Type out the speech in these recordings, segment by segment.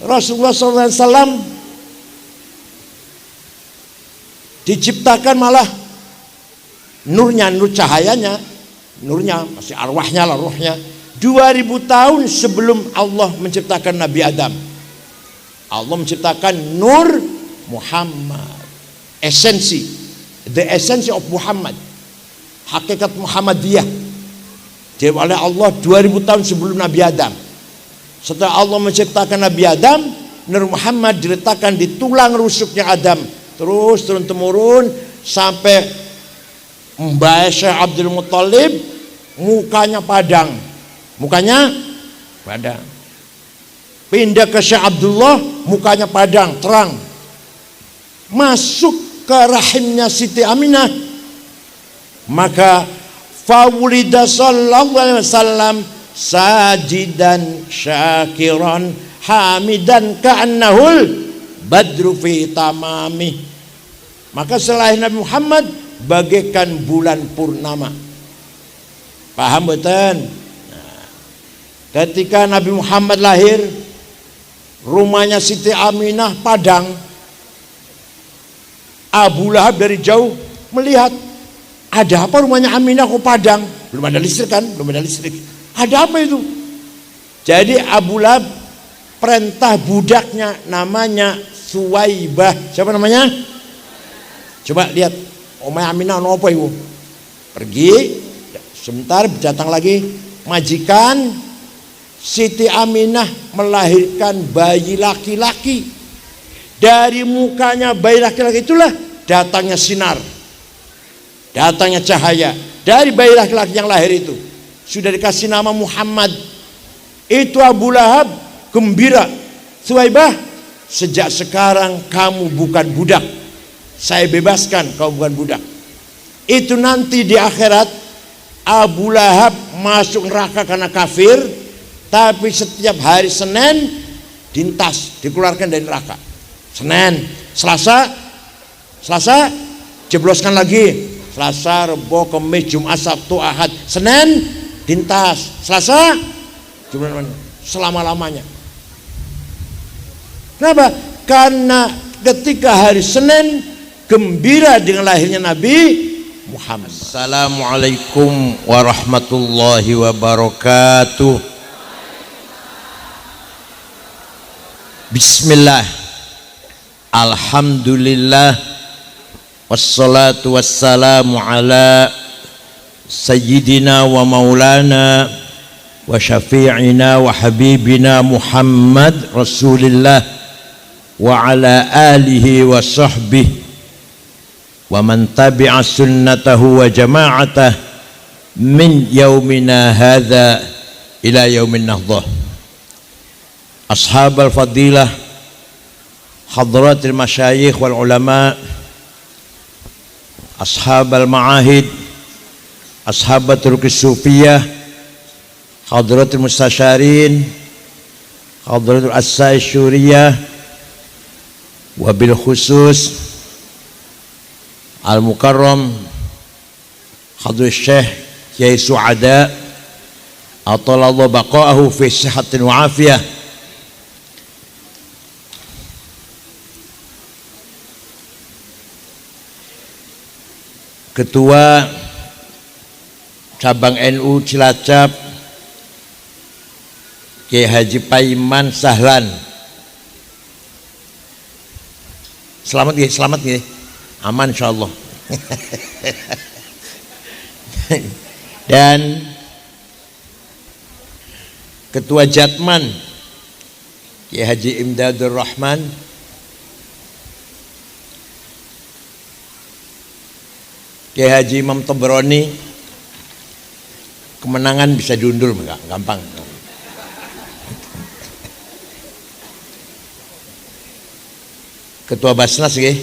Rasulullah SAW diciptakan malah nurnya, nur cahayanya, nurnya masih arwahnya lah, ruhnya 2000 tahun sebelum Allah menciptakan Nabi Adam. Allah menciptakan nur Muhammad, esensi, the essence of Muhammad, hakikat Muhammadiyah oleh Allah 2000 tahun sebelum Nabi Adam. Setelah Allah menciptakan Nabi Adam, Nur Muhammad diletakkan di tulang rusuknya Adam, terus turun temurun sampai Mbah Syekh Abdul Muthalib mukanya padang, pindah ke Syekh Abdullah mukanya padang terang, masuk ke rahimnya Siti Aminah, maka fawulida sallallahu alaihi wasallam sajidan syakiran hamidan ka'annahul badru fi tamami. Maka selain Nabi Muhammad bagaikan bulan purnama. Paham betul? Nah, ketika Nabi Muhammad lahir, rumahnya Siti Aminah padang. Abu Lahab dari jauh melihat, ada apa rumahnya Aminah kok padang? Belum ada listrik kan? Belum ada listrik. Ada apa itu? Jadi Abu Lahab perintah budaknya namanya Suwaibah. Siapa namanya? Coba lihat, Omah Aminah apa ibu? Pergi, sebentar datang lagi, majikan Siti Aminah melahirkan bayi laki-laki. Dari mukanya bayi laki-laki itulah datangnya sinar, datangnya cahaya. Dari bayi laki-laki yang lahir itu sudah dikasih nama Muhammad. Itu Abu Lahab gembira. Suwaibah, sejak sekarang kamu bukan budak, saya bebaskan kamu bukan budak. Itu nanti di akhirat Abu Lahab masuk neraka karena kafir, tapi setiap hari Senin dintas, dikeluarkan dari neraka. Senin, Selasa jebloskan lagi. Selasa, Rebo, Kamis, Jumat, Sabtu, Ahad, Senin dintas, Selasa selama-lamanya. Kenapa? Karena ketika hari Senin gembira dengan lahirnya Nabi Muhammad. Assalamualaikum warahmatullahi wabarakatuh. Bismillah. Alhamdulillah, wassalatu wassalamu ala sayyidina wa maulana wa syafi'ina wa habibina Muhammad Rasulillah wa ala alihi wa sahbihi wa man tabi'a sunnatahu wa jama'atah min yaumina hadha ila yaumin nahdah. Ashabal fadilah, hadratil masyayikh wal ulama, ashabal ma'ahid, ashabatul kisufiyah, hadratul mustasyarin, hadratul as-sa'i syuriyah, wabil khusus al-mukarram hadratul syekh Kiai Su'ada atalallahu baqa'ahu fi sihatin wa afiyah. Ketua cabang NU Cilacap Kiai Haji Paiman Sahlan. Selamat ya, aman insyaallah. Dan Ketua Jatman Kiai Haji Imdadur Rahman, Kiai Haji Imam Tobroni. Kemenangan bisa diundur, gampang. Ketua Basnas nggih,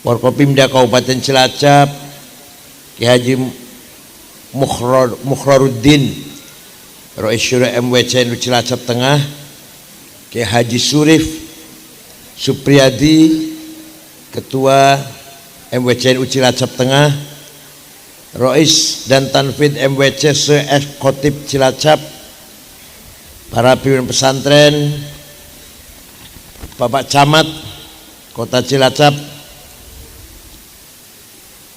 Forkopimda Kabupaten Cilacap Kiai Haji Mukhraruddin, Rais Syura MWC Cilacap Tengah, Kiai Haji Surif Supriyadi, Ketua MWCNU Cilacap Tengah, Rais dan Tanfid MWC Se Khotib Cilacap, para pimpinan pesantren, Bapak Camat Kota Cilacap,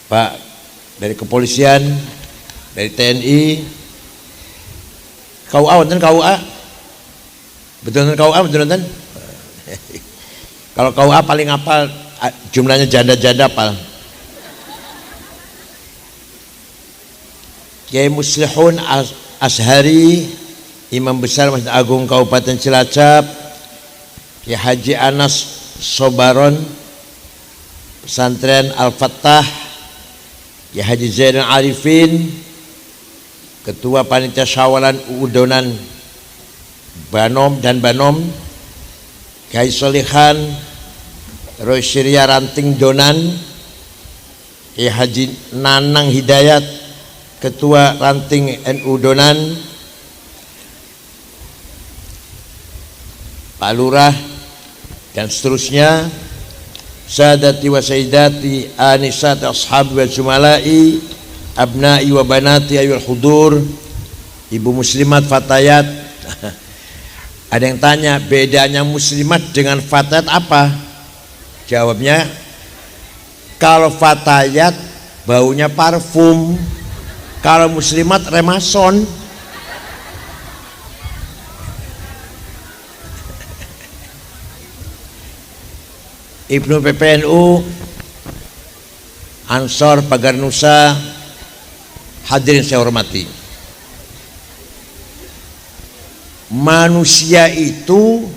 Pak dari kepolisian, dari TNI, KUA, wonten KUA, betul wonten KUA, betul wonten. Kalau KUA paling apal jumlahnya janda-janda apal. Kiai Muslihun Ashari, Imam Besar Masjid Agung Kabupaten Cilacap, Kiai Haji Anas Sobaron, Pesantren Al-Fattah, Kiai Haji Zainal Arifin, Ketua Panitia Syawalan Udonan Banom dan Banom, Kiai Solihan Roy Syria Ranting Donan, Kiai Haji Nanang Hidayat, Ketua Ranting NU Donan, Pak Lurah dan seterusnya, Sadati wa Sayyidati Anisat Ashabi wa Jumalai, Abnai wa Banati Ayul Hudur, Ibu Muslimat Fatayat. Ada yang tanya bedanya muslimat dengan fatayat apa? Jawabnya, kalau fatayat baunya parfum, kalau muslimat remason. Ibnu PPNU Ansor Pagar Nusa, hadirin saya hormati. Manusia itu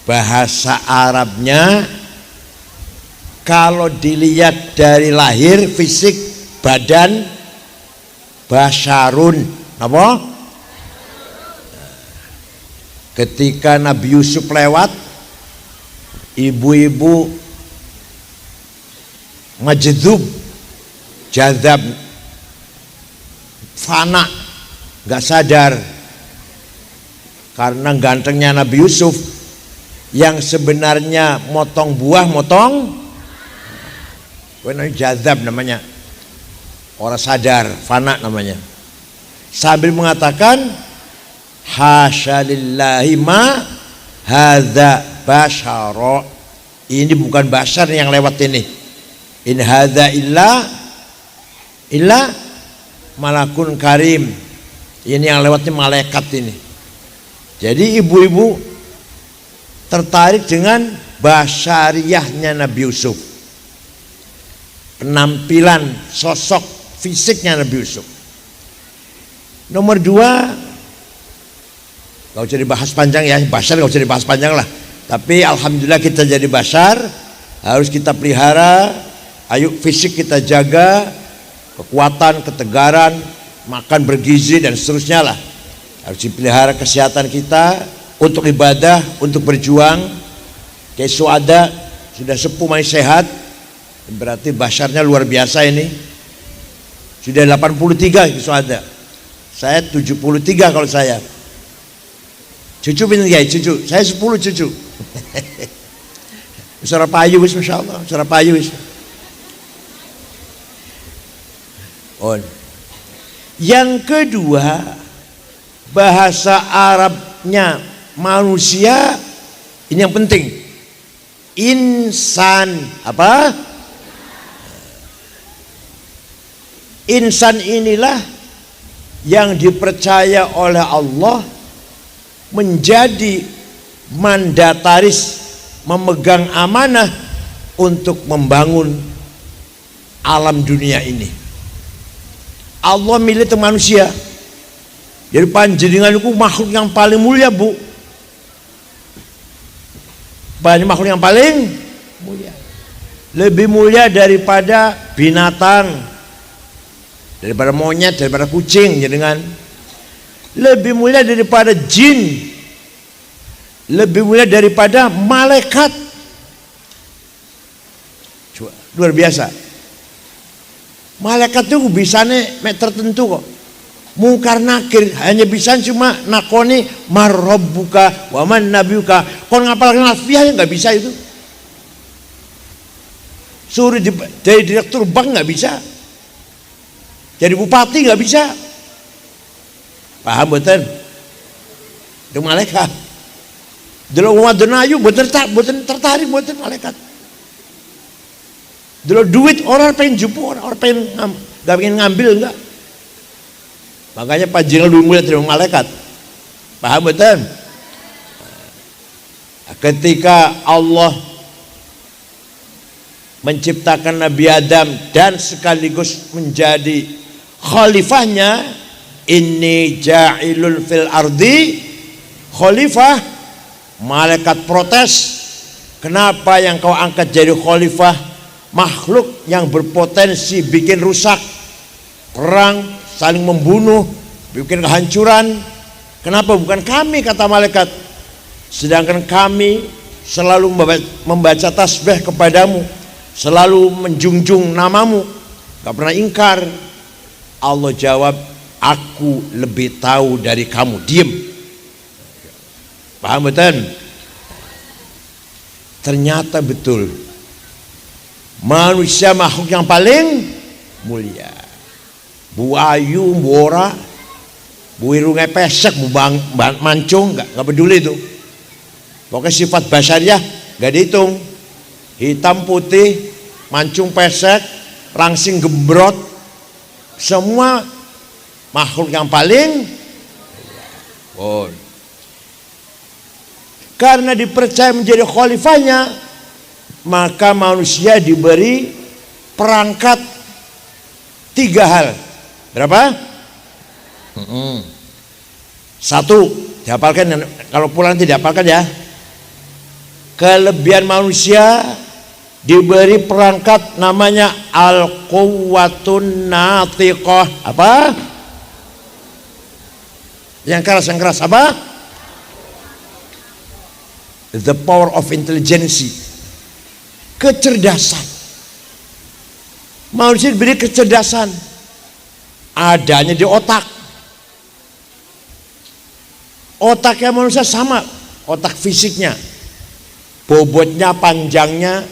bahasa Arabnya kalau dilihat dari lahir, fisik, badan, basyarun, apa? Ketika Nabi Yusuf lewat, ibu-ibu majdub, jazab, fana, nggak sadar karena gantengnya Nabi Yusuf, yang sebenarnya motong buah, motong jazab namanya, orang sadar, fana namanya, sambil mengatakan hasya lillahi ma hadza basyara, ini bukan bashar yang lewat ini, in hadza illa malakun karim, ini yang lewatnya malaikat ini. Jadi ibu-ibu tertarik dengan basyariyahnya Nabi Yusuf, penampilan sosok fisiknya Nabi Yusuf. Nomor dua, gak usah dibahas panjang ya, bashar gak usah dibahas panjang lah. Tapi alhamdulillah kita jadi bashar, harus kita pelihara. Ayo fisik kita jaga, kekuatan, ketegaran, makan bergizi dan seterusnya lah. Harus dipelihara kesehatan kita untuk ibadah, untuk berjuang. Kayak Suada sudah sepuh masih sehat, berarti basyarnya luar biasa ini. Sudah 83 Suada. Saya 73 kalau saya. Cucu pinter ya, cucu. Saya 10 cucu. Suara payu wis masyaallah, suara payu wis. On. Yang kedua, bahasa Arabnya manusia ini yang penting. Insan apa? Insan inilah yang dipercaya oleh Allah menjadi mandataris, memegang amanah untuk membangun alam dunia ini. Allah milih itu manusia. Jadi panjenengan itu makhluk yang paling mulia, Bu. Banyak makhluk yang paling mulia. Lebih mulia daripada binatang, daripada monyet, daripada kucing, jenengan. Lebih mulia daripada jin, lebih mulia daripada malaikat. Coba, luar biasa. Malaikat itu bisanya tertentu kok. Mungkar nakir hanya bisa cuma nakoni marrabbuka wa man nabiyuka. Kon ngapalkan alfiah nggak bisa itu. Suruh jadi direktur bank nggak bisa. Jadi bupati nggak bisa. Paham betul? Itu malaikat. Delok wong wadon ayu mboten tertarik mboten malaikat. Delok duit orang pengen jupu, orang pengen enggak pengen ngambil enggak. Makanya panjenengan lebih mulia dari malaikat. Paham betul? Ketika Allah menciptakan Nabi Adam dan sekaligus menjadi khalifahnya, inni ja'ilun fil ardi khalifah, malaikat protes, kenapa yang kau angkat jadi khalifah makhluk yang berpotensi bikin rusak, perang, saling membunuh, bikin kehancuran, kenapa bukan kami, kata malaikat, sedangkan kami selalu membaca tasbih kepadamu, selalu menjunjung namamu, gak pernah ingkar. Allah jawab, aku lebih tahu dari kamu, diem. Paham betul? Ternyata betul, manusia makhluk yang paling mulia. Bu ayu, bu ora, bu irunge pesek, bu mancung, gak peduli itu. Pokoknya sifat basyariah gak dihitung. Hitam putih, mancung pesek, langsing gembrot, semua makhluk yang paling oh. Karena dipercaya menjadi khalifahnya, maka manusia diberi perangkat 3 hal. Berapa? 1, dihafalkan, kalau pulang tidak dihafalkan ya. Kelebihan manusia diberi perangkat namanya al-quwwatun natiqah. Apa? Yang keras apa? The power of intelligence. Kecerdasan. Manusia diberi kecerdasan, adanya di otak. Otaknya manusia sama, otak fisiknya, bobotnya, panjangnya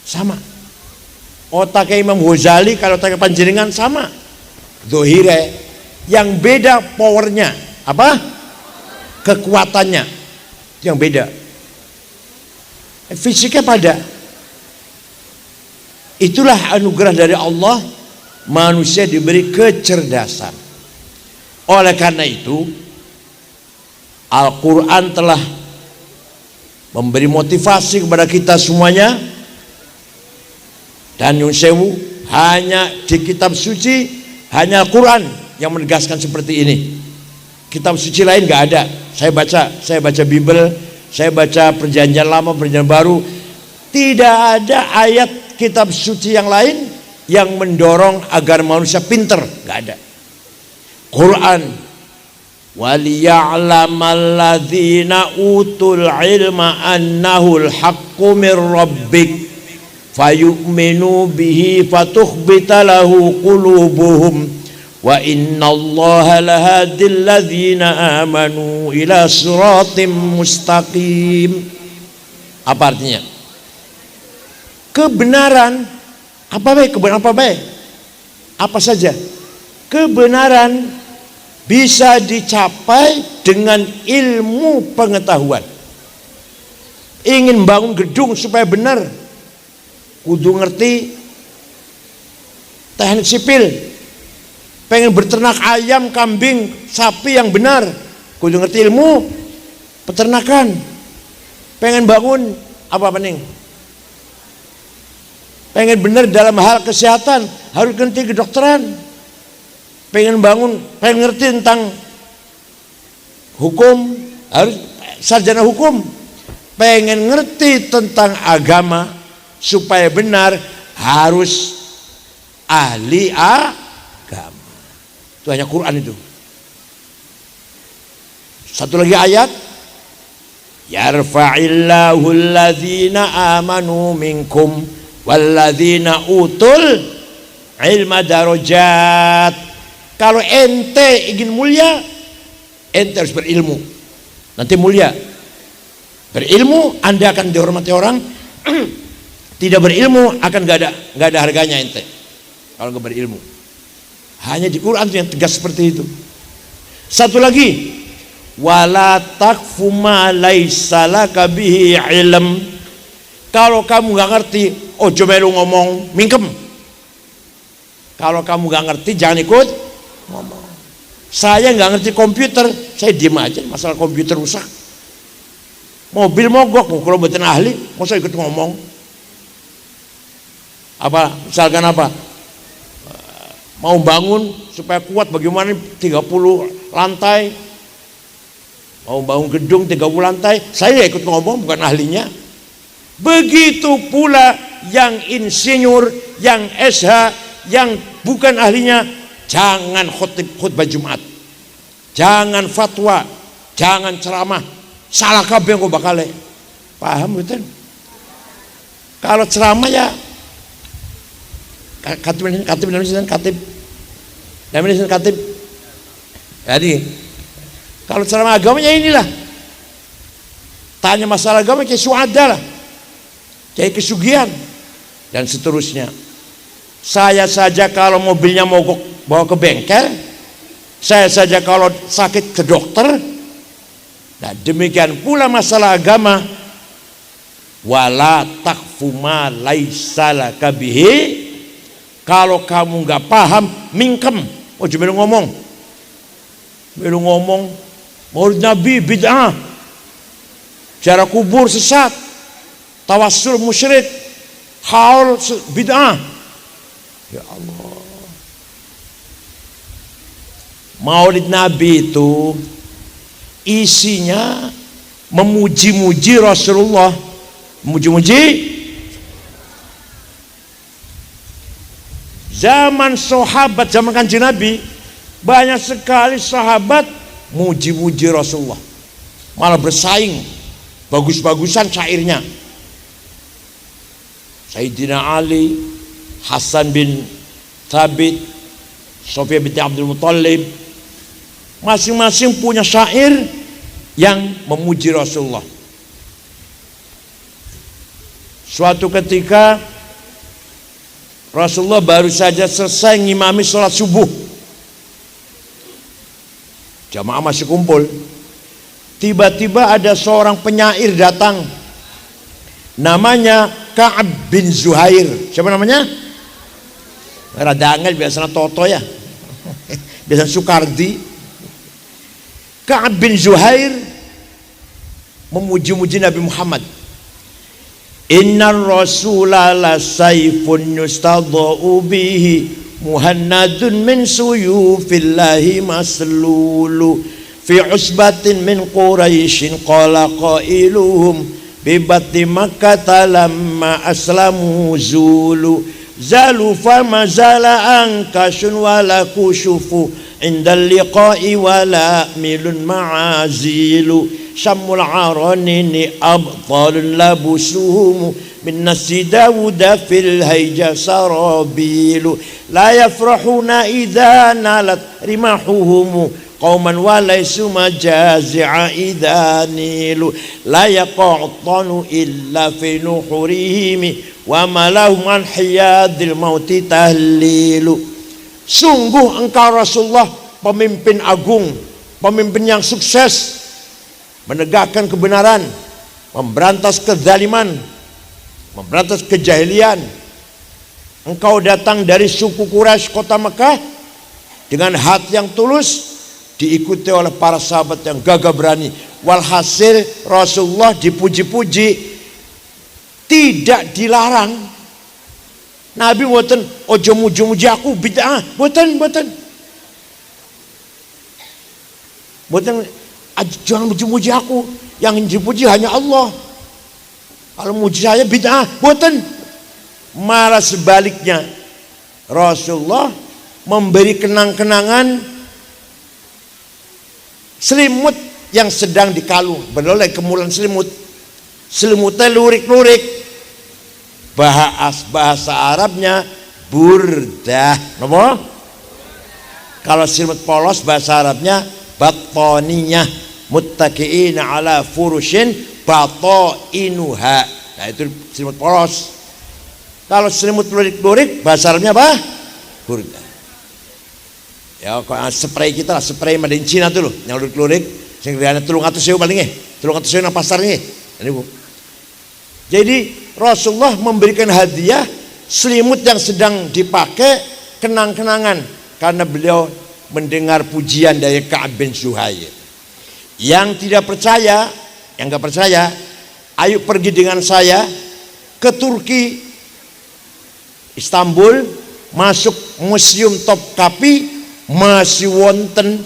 sama. Otaknya Imam Ghazali kalau otaknya panjenengan sama, dohire. Yang beda powernya, apa? Kekuatannya, yang beda. Fisiknya pada. Itulah anugerah dari Allah, manusia diberi kecerdasan. Oleh karena itu Al-Quran telah memberi motivasi kepada kita semuanya. Dan Nyun Sewu, hanya di kitab suci, hanya Al-Quran yang menegaskan seperti ini. Kitab suci lain gak ada. Saya baca Bible, saya baca Perjanjian Lama, Perjanjian Baru, tidak ada ayat kitab suci yang lain yang mendorong agar manusia pinter, gak ada. Quran, waliya'lamal ladzina utul ilma annahul haqqu mir rabbik fayu'minu bihi fatukhbita lahu qulubuhum wa innallaha lahadil ladzina amanu ila siratim mustaqim. Apa artinya? Kebenaran apa baik? Kebenaran apa baik? Apa saja? Kebenaran bisa dicapai dengan ilmu pengetahuan. Ingin bangun gedung supaya benar, kudu ngerti teknik sipil. Pengen berternak ayam, kambing, sapi yang benar, kudu ngerti ilmu peternakan. Pengen bangun apa pening? Pengen benar dalam hal kesehatan, harus ngerti kedokteran. Pengen bangun, pengen ngerti tentang hukum, harus sarjana hukum. Pengen ngerti tentang agama supaya benar, harus ahli agama. Itu hanya Quran itu. Satu lagi ayat, yarfa'illahu alladzina amanu minkum walladzina utul ilma darajat. Kalau ente ingin mulia, ente harus berilmu, nanti mulia. Berilmu, Anda akan dihormati orang. Tidak berilmu, akan gak ada harganya ente kalau gak berilmu. Hanya di Quran yang tegas seperti itu. Satu lagi, wala taqfu ma laisa laka bihi ilm. Kalau kamu nggak ngerti, ojo melu ngomong mingkem. Kalau kamu nggak ngerti, jangan ikut ngomong. Saya nggak ngerti komputer, saya diem aja. Masalah komputer rusak, mobil mogok, kalau buatan ahli, mau saya ikut ngomong. Apa? Misalkan apa? Mau bangun supaya kuat, bagaimana 30 lantai, mau bangun gedung 30 lantai, saya ikut ngomong, bukan ahlinya. Begitu pula yang insinyur, yang SH, yang bukan ahlinya, jangan khutbah Jumat, jangan fatwa, jangan ceramah, salah kabeh kok bakal. Paham betul? Kalau ceramah ya katib Indonesia, katib. Jadi kalau ceramah agamanya inilah, tanya masalah agama kayak suada lah, kayak kesugihan dan seterusnya. Saya saja kalau mobilnya mogok bawa ke bengkel, saya saja kalau sakit ke dokter. Nah demikian pula masalah agama, wala taqfu ma laisa laka bihi. Kalau kamu nggak paham, mingkem. Oh cuma ngomong, Maulid Nabi bid'ah, ziarah kubur sesat, tawassul musyrik, haul bid'ah. Ya Allah. Maulid Nabi itu isinya memuji-muji Rasulullah, memuji-muji. Zaman sahabat, zaman Kanjeng Nabi, banyak sekali sahabat muji-muji Rasulullah, malah bersaing, bagus-bagusan syairnya. Sayyidina Ali, Hasan bin Thabit, Sofia binti Abdul Muttalib, masing-masing punya syair yang memuji Rasulullah. Suatu ketika Rasulullah baru saja selesai ngimami sholat subuh, jamaah masih kumpul. Tiba-tiba ada seorang penyair datang, namanya Ka'ab bin Zuhair. Siapa namanya? Rada angel, biasanya Toto ya, biasanya Sukardi. Ka'ab bin Zuhair memuji-muji Nabi Muhammad. Innar rasula la sayfun yustadha'u bihi muhannadun min suyufillahi maslulu fi usbatin min quraishin qala qailuhum bibati makkah lamma aslamu zulu zalu fama zala ankashun wala kushufu indal liqa'i wala milun ma'azilu syamul aranini abtalun labusuhum min nasi dawuda fil hayja sarabilu la yafrahuna idha nalat rimahuhum qauman walaysu majazi'a idha nilu la yaqa'tanu illa fi nuhurihim wa malahum an hiyadil mauti tahlilu. Sungguh engkau Rasulullah pemimpin agung, pemimpin yang sukses, menegakkan kebenaran, memberantas kezaliman, memberantas kejahilian. Engkau datang dari suku Quraisy kota Mekah dengan hati yang tulus, diikuti oleh para sahabat yang gagah berani. Walhasil Rasulullah dipuji-puji, tidak dilarang. Nabi boten ojo muji-muji aku bid'ah, boten. Jangan muji-muji aku, yang dipuji hanya Allah. Kalau muji saya bid'ah, boten. Malah sebaliknya, Rasulullah memberi kenang-kenangan selimut yang sedang dikalung, beroleh kemulan selimut. Selimutnya lurik-lurik. Bahasa Arabnya burdah. Apa? Kalau selimut polos bahasa Arabnya batoniyah, muttaqi'ina ala furushin batoinuha. Nah itu selimut polos. Kalau selimut lurik-lurik bahasa Arabnya apa? Burdah. Ya spray kita lah, spray made in China tuh loh, yang lurik-lurik. Sing riane 300.000 paling nggih. 300.000 nang pasar nggih. Niku. Jadi Rasulullah memberikan hadiah selimut yang sedang dipakai kenang-kenangan karena beliau mendengar pujian dari Ka'ab bin Zuhair. Yang tidak percaya, yang enggak percaya, ayo pergi dengan saya ke Turki, Istanbul, masuk museum Topkapi, masih wonten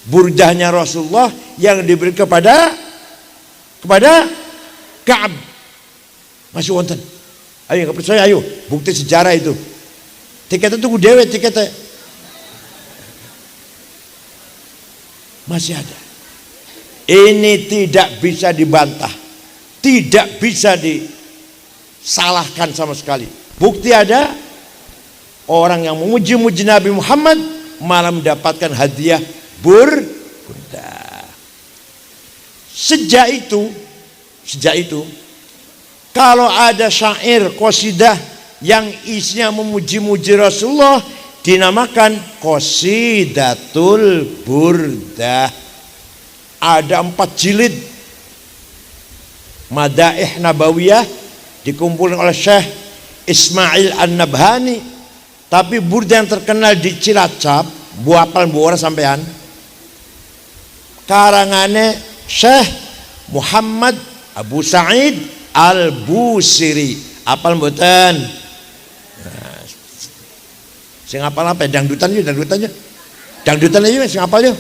burdahnya Rasulullah yang diberi kepada Ka'ab. Masih wonten. Ayo nggak percaya, ayo bukti sejarah itu. Tiketnya tunggu dewe tiketnya. Masih ada. Ini tidak bisa dibantah, tidak bisa disalahkan sama sekali. Bukti ada, orang yang memuji-muji Nabi Muhammad malah mendapatkan hadiah burdah. Sejak itu kalau ada syair qasidah yang isinya memuji-muji Rasulullah dinamakan Qasidatul Burdah. Ada 4 jilid Madaih Nabawiyah dikumpulkan oleh Syekh Ismail An-Nabhani. Tapi burdah yang terkenal di Cilacap, buapal buora sampean, karangane Syekh Muhammad Abu Sa'id Al-Busiri. Apal mboten? Nah, sing apal apa? Dangdutan yuk. Dangdutan aja sing apal yuk.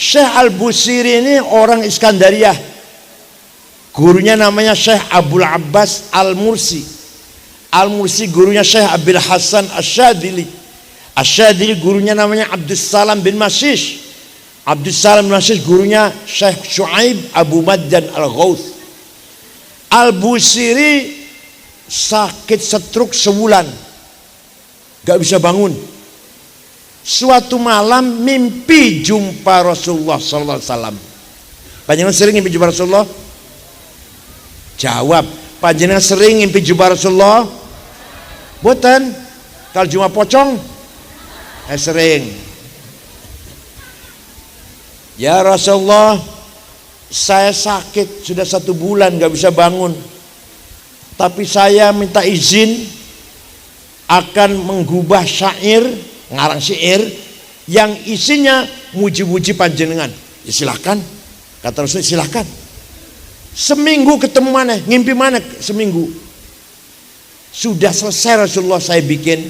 Syekh Al-Busiri ini orang Iskandaria. Gurunya namanya Syekh Abdul Abbas Al-Mursi. Al-Mursi gurunya Syekh Abil Hasan Asyadili. Asyadili gurunya namanya Abdus Salam bin Masyish. Abdus Salam bin Masyish gurunya Syekh Shu'aib Abu Maddan Al-Ghauth. Al-Busiri sakit stroke sebulan, gak bisa bangun. Suatu malam mimpi jumpa Rasulullah sallallahu alaihi wasallam. Panjenengan sering mimpi jumpa Rasulullah? Jawab, panjenengan sering mimpi jumpa Rasulullah? Boten. Kalau cuma pocong? Sering. Ya Rasulullah, saya sakit sudah 1 bulan gak bisa bangun. Tapi saya minta izin akan menggubah syair, ngarang syair yang isinya muji-muji panjenengan. Ya silakan, kata Rasul, silakan. Seminggu ketemu mana, ngimpi mana seminggu. Sudah selesai Rasulullah saya bikin.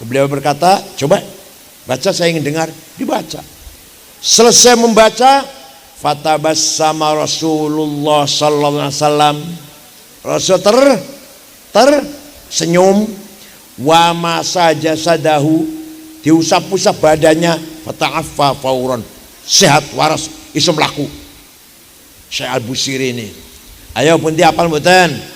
Beliau berkata, coba baca, saya ingin dengar. Dibaca. Selesai membaca, fatabassama Rasulullah sallallahu alaihi wasallam. Rasul tersenyum. Wa ma saja sadahu, diusap-usap badannya, fata'affa fauran, sehat waras, iso mlaku. Syekh Al-Busiri ini. Ayo pun diapal mboten?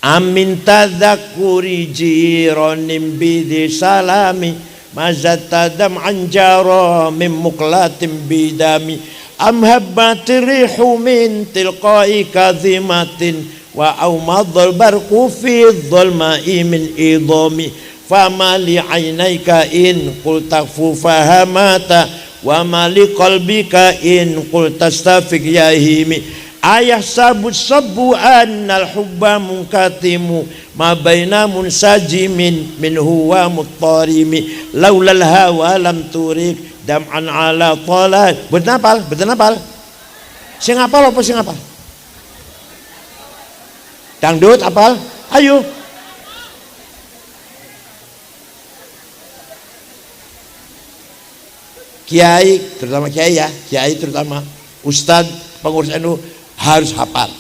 Amin tadzakuri jiranim bidi salami mazatadam anjara min muqlatin bidami am habbatir rihu min tilqai kadhimatin wa aumadhal barqu fi dhulma'i min idami fama li aynayka in qulta fahamata wa ma li qalbika in qulta astafiq yahimi ayah sabut sabu annal hubba munkatimu ma baina munsajimin min huwa muttarimi laulal hawa lam turik dam'an ala talal. Betul apal? Sing apal apa sing apal? Dangdut apal? Ayo. Kiai, terutama kiai ya, kiai terutama ustad, pengurus NU harus hafal.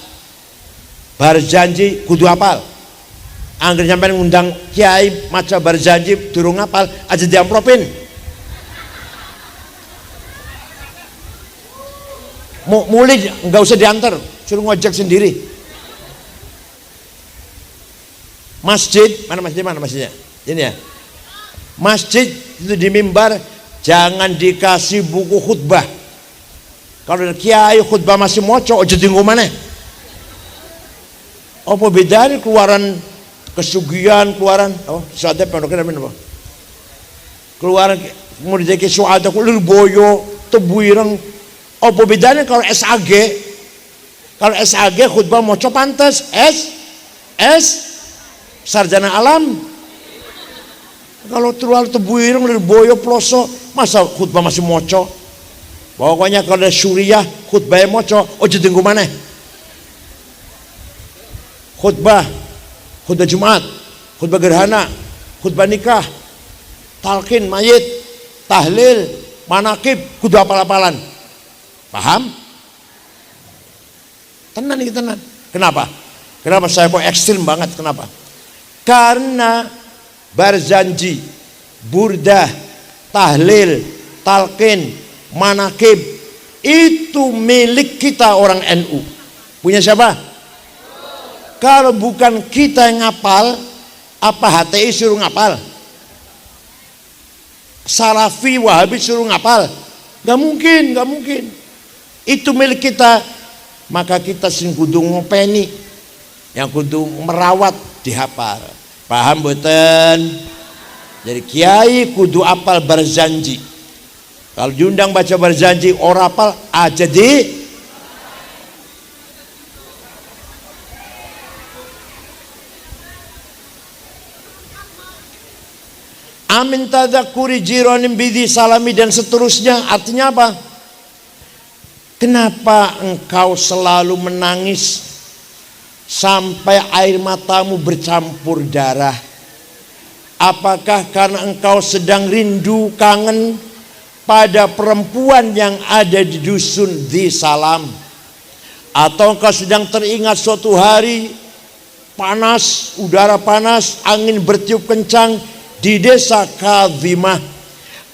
Berjanji kudu hafal. Angger sampean ngundang kiai maca berjanji durung hafal aja diamplopin. Mulai enggak usah diantar, suruh ngojek sendiri. Masjid, mana masjidnya? Ini ya. Masjid itu di mimbar jangan dikasih buku khutbah. Kalau kiai khutbah masih moco, ojo tinggu mana? Apa bedanya keluaran kesugihan, keluaran? Oh, saatnya pondoknya apa? keluar kemudian ke suada kulir boyo tebuireng. Apa bedanya kalau SAG? Kalau SAG khutbah moco pantes, S sarjana alam. Kalau terlalu tebuireng lir boyo ploso, masa khutbah masih moco? Pokoknya kalau ada Suriah khutbah moco, ojo tunggu mana? Khutbah Jumat, khutbah gerhana, khutbah nikah, talqin mayit, tahlil, manakib, kudu apal-apalan. Paham? Tenan nih tenan. Kenapa? Kenapa saya kok ekstrim banget? Kenapa? Karena barzanji, burdah, tahlil, talqin, manakib itu milik kita orang NU. Punya siapa? Kalau bukan kita yang ngapal, apa HTI suruh ngapal? Salafi Wahabi suruh ngapal? Gak mungkin, gak mungkin. Itu milik kita, maka kita sing kudu ngopeni, yang kudu merawat dihafal. Paham boten? Jadi kiai kudu apal barzanji. Kalau diundang baca barzanji ora apal aja di amin tadzakuri jironim bidi salami dan seterusnya. Artinya apa? Kenapa engkau selalu menangis sampai air matamu bercampur darah? Apakah karena engkau sedang rindu kangen pada perempuan yang ada di dusun di Salam? Atau engkau sedang teringat suatu hari panas, udara panas, angin bertiup kencang di desa Kadhimah?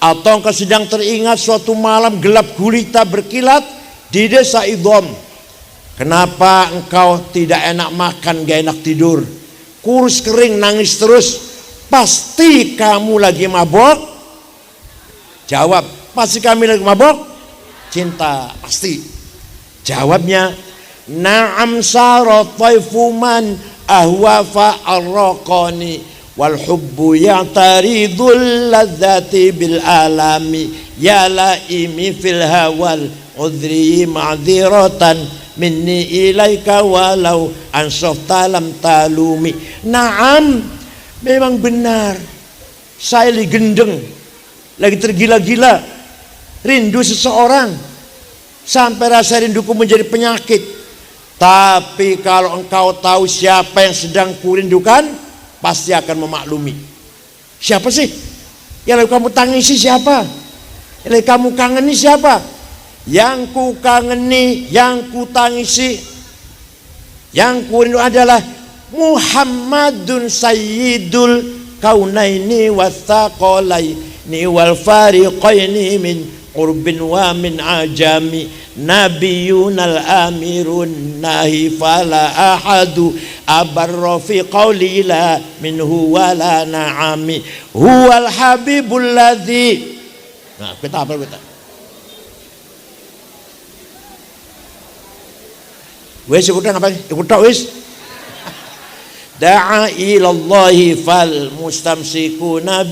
Atau engkau sedang teringat suatu malam gelap gulita berkilat di desa Idham? Kenapa engkau tidak enak makan, gak enak tidur, kurus kering, nangis terus? Pasti kamu lagi mabok. Jawab, pasti kami lagi mabok cinta. Pasti. Jawabnya, na'am sarataifu man ahwa fa'arraqani wal hubbu ya'taridul ladzati bil alami ya laimi fil hawal udri ma'dziratan minni ilaika walau ansofta lam talumi. Naam, memang benar, saya lagi gendeng, lagi tergila-gila, rindu seseorang sampai rasa rinduku menjadi penyakit. Tapi kalau engkau tahu siapa yang sedang kurindukan, pasti akan memaklumi. Siapa sih yang kamu tangisi? Siapa yang kamu kangeni? Siapa yang ku kangeni, yang ku tangisi, yang ku rindu adalah Muhammadun sayyidul kaunaini wathaqalaini wal fariqaini min qurbin wa min ajami nabiyunal amirun nahi fala ahadu abarra fi qawli la minhu wala na'ami huwal habibul ladzi. Nah, kita apa kita? Wes ikutan apa? Ikut tak wes? Da'a ilallahi fal mustamsikuna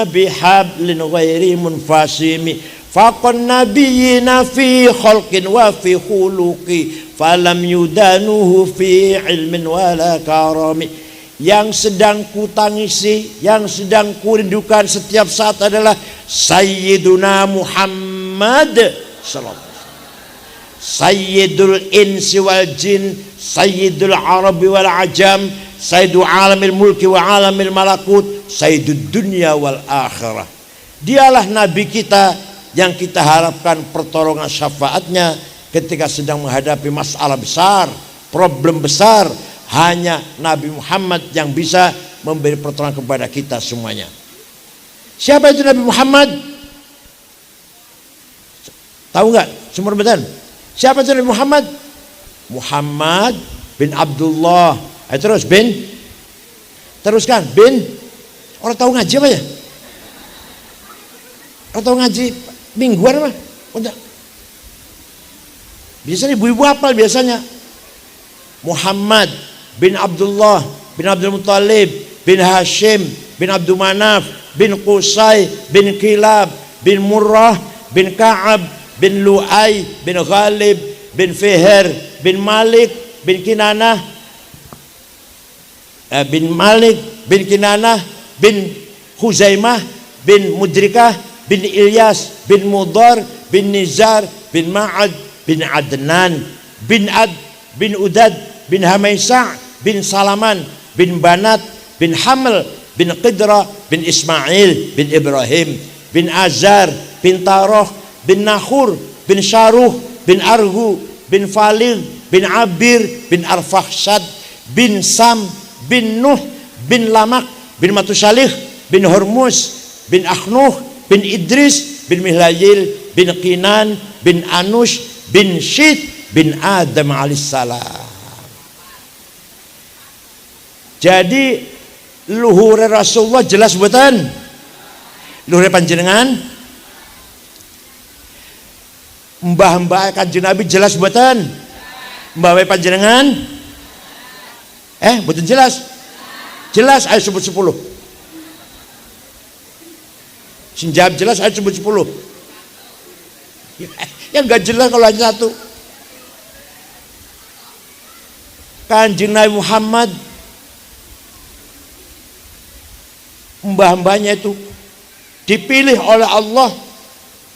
bihablin ghairi munfasimi faqan nabiyina fi khalqin wa fi khuluqi falam yudanuhu fi ilmin wala karami. Yang sedang kutangisi, yang sedang kurindukan setiap saat adalah Sayyiduna Muhammad sallallahu Sayyidul insi wal jin, Sayyidul arabi wal ajam, Sayyidul alamil mulki wa alamil malakut, Sayyidul dunya wal akhirah. Dialah Nabi kita yang kita harapkan pertolongan syafaatnya ketika sedang menghadapi masalah besar, problem besar. Hanya Nabi Muhammad yang bisa memberi pertolongan kepada kita semuanya. Siapa itu Nabi Muhammad? Tahu nggak? Sumber betul. Siapa itu Nabi Muhammad? Muhammad bin Abdullah. Terus bin. Teruskan bin. Orang tahu ngaji apa ya? Orang tahu ngaji mingguan apa? Udah. Biasanya ibu-ibu hafal biasanya. Muhammad bin Abdullah bin Abdul Muttalib bin Hashim bin Abdul Manaf bin Qusay bin Kilab bin Murrah bin Ka'ab bin Lu'ay bin Ghalib bin Fihr bin Malik bin Kinanah bin Kinanah bin Huzaimah bin Mudrikah bin Ilyas bin Mudhar bin Nizar bin Ma'ad bin Adnan bin Ad bin Udad bin Hamaisa' bin Salaman bin Banat bin Haml bin Qidra bin Ismail bin Ibrahim bin Azar bin Taroh bin Nakhur bin Sharuh bin Argu bin Falil bin Abir bin Arfakhshad bin Sam bin Nuh bin Lamak bin Matusalih bin Hormuz bin Akhnuh bin Idris bin Mihlayil bin Qinan bin Anush bin Syith bin Adam alaihissalam. Jadi luhur Rasulullah jelas buatan, luhur panjenengan mbah-mbah Kanjeng Nabi jelas buatan, mbah panjenengan buatan jelas, jelas. Ayo sebut 10. Sing jawab jelas ayo sebut 10. Yang gak jelas kalau hanya satu. Kanjeng Nabi Muhammad, mbah-mbahnya itu dipilih oleh Allah,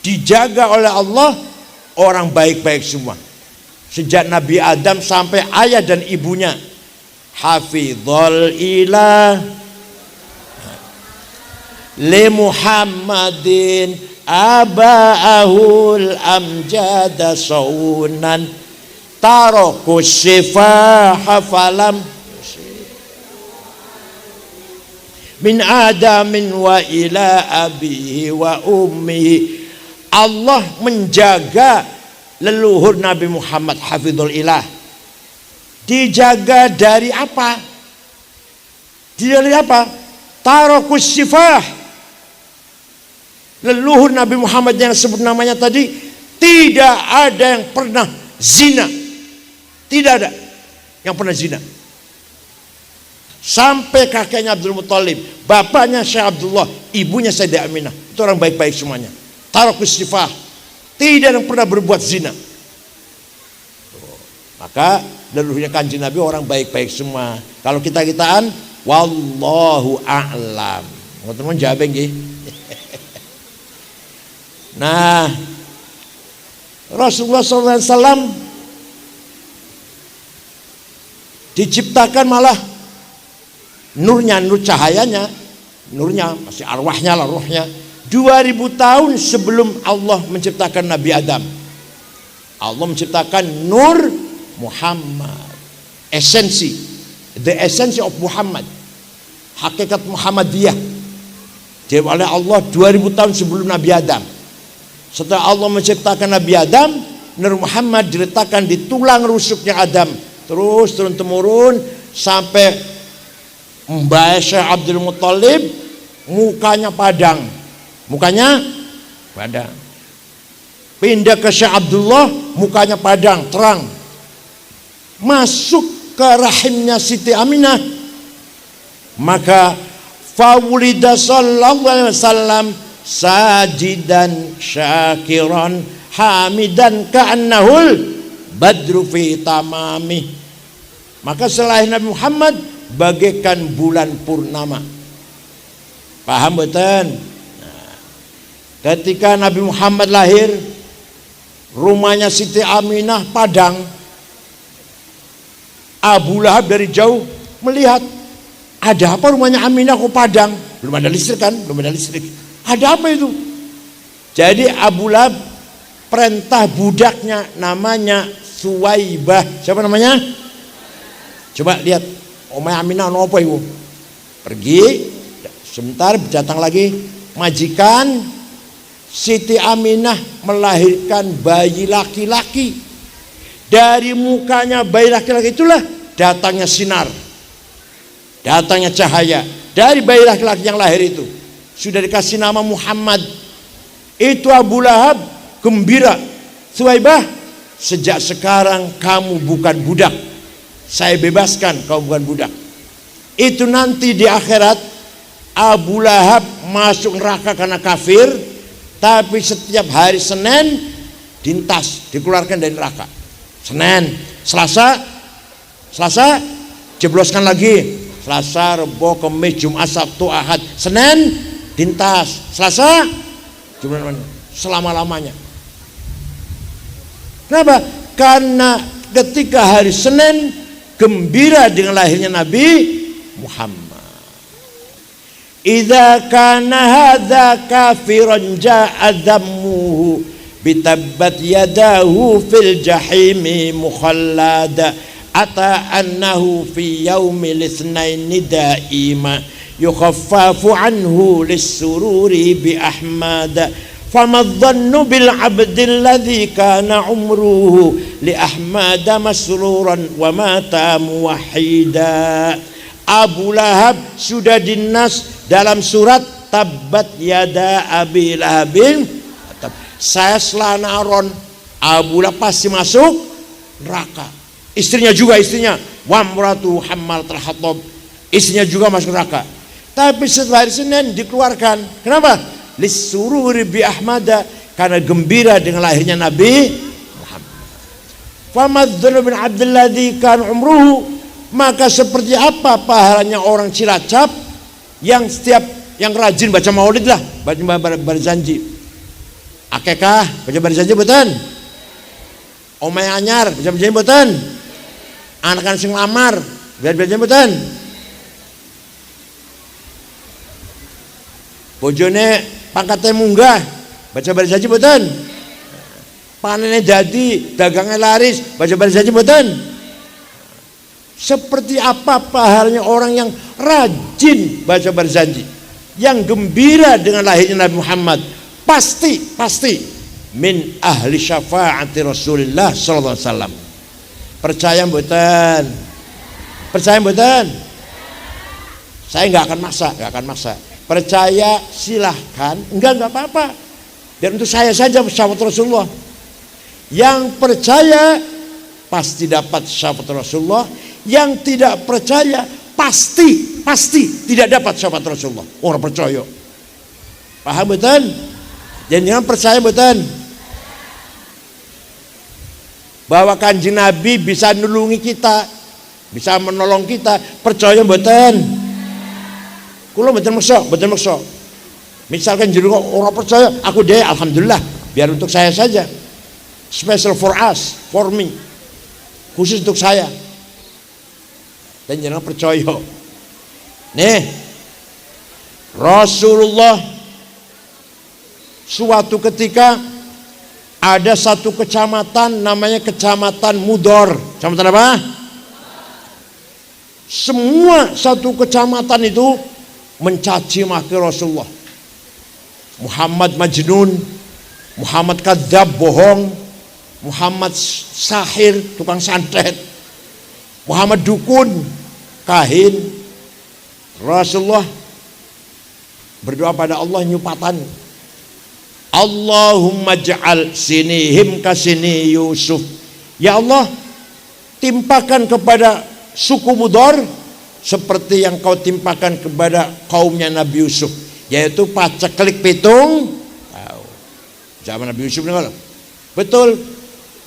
dijaga oleh Allah, orang baik-baik semua. Sejak Nabi Adam sampai ayah dan ibunya. Hafizul ilah li Muhammadin aba'ahul amjada saunan tarakus sifaha falam min adamin wa ila abihi wa ummihi. Allah menjaga leluhur Nabi Muhammad, hafizul ilah. Dijaga dari apa? Dari apa? Tarakus sifah. Leluhur Nabi Muhammad yang sebut namanya tadi, tidak ada yang pernah zina. Tidak ada yang pernah zina. Sampai kakeknya Abdul Muthalib, bapaknya Syekh Abdullah, ibunya Sayyidah Aminah, itu orang baik-baik semuanya. Tarakus sifah, tidak yang pernah berbuat zina. Maka leluhurnya Kanjeng Nabi orang baik-baik semua. Kalau kita-kitaan, wallahu a'lam. Teman-teman jawab nggih. Nah, Rasulullah SAW diciptakan malah nurnya, nur cahayanya, nurnya masih arwahnya lah, rohnya 2000 tahun sebelum Allah menciptakan Nabi Adam. Allah menciptakan nur Muhammad, esensi, the essence of Muhammad, hakikat Muhammadiyah, dia oleh Allah 2000 tahun sebelum Nabi Adam. Setelah Allah menciptakan Nabi Adam, Nur Muhammad diletakkan di tulang rusuknya Adam, terus turun temurun sampai Mbah Syekh Abdul Muthalib mukanya padang, pindah ke Syekh Abdullah mukanya padang terang, masuk ke rahimnya Siti Aminah, maka fawulida sallallahu alaihi wasallam sajidan syakiran hamidan ka'annahul badru fi tamami. Maka selain Nabi Muhammad bagaikan bulan purnama. Paham betul? Nah, ketika Nabi Muhammad lahir, rumahnya Siti Aminah padang. Abu Lahab dari jauh melihat, ada apa rumahnya Aminah kok padang? Belum ada listrik kan? Belum ada listrik. Ada apa itu? Jadi Abu Lahab perintah budaknya namanya Suwaibah. Siapa namanya? Coba lihat, Omah Aminah apa itu? Pergi, sebentar datang lagi majikan Siti Aminah melahirkan bayi laki-laki. Dari mukanya bayi laki-laki itulah datangnya sinar, datangnya cahaya. Dari bayi laki-laki yang lahir itu sudah dikasih nama Muhammad. Itu Abu Lahab gembira. Suwaibah, sejak sekarang kamu bukan budak, saya bebaskan, kamu bukan budak. Itu nanti di akhirat Abu Lahab masuk neraka karena kafir, tapi setiap hari Senin dintas, dikeluarkan dari neraka. Senin, Selasa jebloskan lagi. Selasa, Rebo, Kamis, Jumat, Sabtu, Ahad, Senin dintas. Selasa selama-lamanya. Kenapa? Karena ketika hari Senin gembira dengan lahirnya Nabi Muhammad. Idza kana hadza kafiran ja'a dhammuhu bitabbat yadahu fil jahimi mukhallada ata annahu fi yaumil itsnaini daima yukhaffafu anhu lis-sururi bi ahmada fama dhannu bil 'abdil ladzi kana umruhu li ahmada masruran wa mata muwahhida. Abu Lahab sudah dinas dalam surat Tabbat yada Abi Lahabin. Saya selanaron, Abu Lahab pasti masuk neraka. Istrinya Wamratu Hammal Hatab, istrinya juga masuk neraka. Tapi setelah hari Senin dikeluarkan. Kenapa? Lisururi bi Ahmada, karena gembira dengan lahirnya Nabi Muhammad. Famadzun bin Abdullah kan umruhu, maka seperti apa pahalanya orang Cilacap yang rajin baca maulid lah, baca berjanji. Akekah baca berjanji betul? Omay anyar baca berjanji betul? Anak-anak sing lamar baca berjanji betul? Bojone pangkatnya munggah baca berjanji betul? Panennya jadi, dagangnya laris baca berjanji betul? Seperti apa pahalanya orang yang rajin baca berjanji, yang gembira dengan lahirnya Nabi Muhammad, pasti min ahli syafaati Rasulullah sallallahu alaihi wasallam. Percaya mboten? Percaya mboten? Saya nggak akan maksa. Percaya silahkan, enggak apa-apa. Dan untuk saya saja syafaat Rasulullah. Yang percaya pasti dapat syafaat Rasulullah. Yang tidak percaya pasti tidak dapat syafaat Rasulullah. Orang percaya, paham betul? Jangan percaya betul bahwa Kanjeng Nabi bisa nulungi kita, bisa menolong kita. Percaya betul? Kulo betul maksa. Misalkan jadi orang percaya, aku deh alhamdulillah, biar untuk saya saja. Special for us, for me, khusus untuk saya. Dan jangan percaya. Nih, Rasulullah suatu ketika ada satu kecamatan namanya Kecamatan Mudor. Kecamatan apa? Semua satu kecamatan itu mencaci maki Rasulullah. Muhammad Majnun, Muhammad Kadzab bohong, Muhammad Sahir tukang santet, Muhammad Dukun kahin. Rasulullah berdoa pada Allah nyupatan, Allahumma ja'al sinihim kasini Yusuf. Ya Allah, timpakan kepada suku Mudor seperti yang kau timpakan kepada kaumnya Nabi Yusuf, yaitu paceklik pitung. Zaman Nabi Yusuf nih, betul.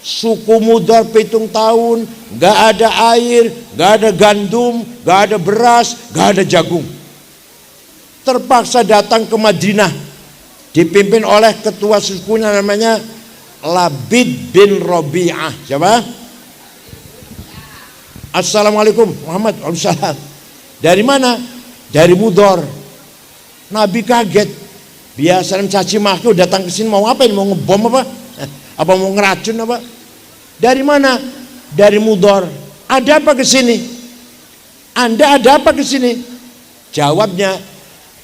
Suku Mudor 7 tahun gak ada air, gak ada gandum, gak ada beras, gak ada jagung. Terpaksa datang ke Madinah, dipimpin oleh ketua sukunya namanya Labid bin Rabi'ah. Siapa? Assalamualaikum Muhammad. Waalaikumsalam. Dari mana? Dari Mudor. Nabi kaget. Biasanya caci maki datang ke sini mau apa ini? Mau ngebom apa? Apa mau ngeracun apa? Dari mana? Dari Mudor. Ada apa ke sini? Anda ada apa ke sini? Jawabnya,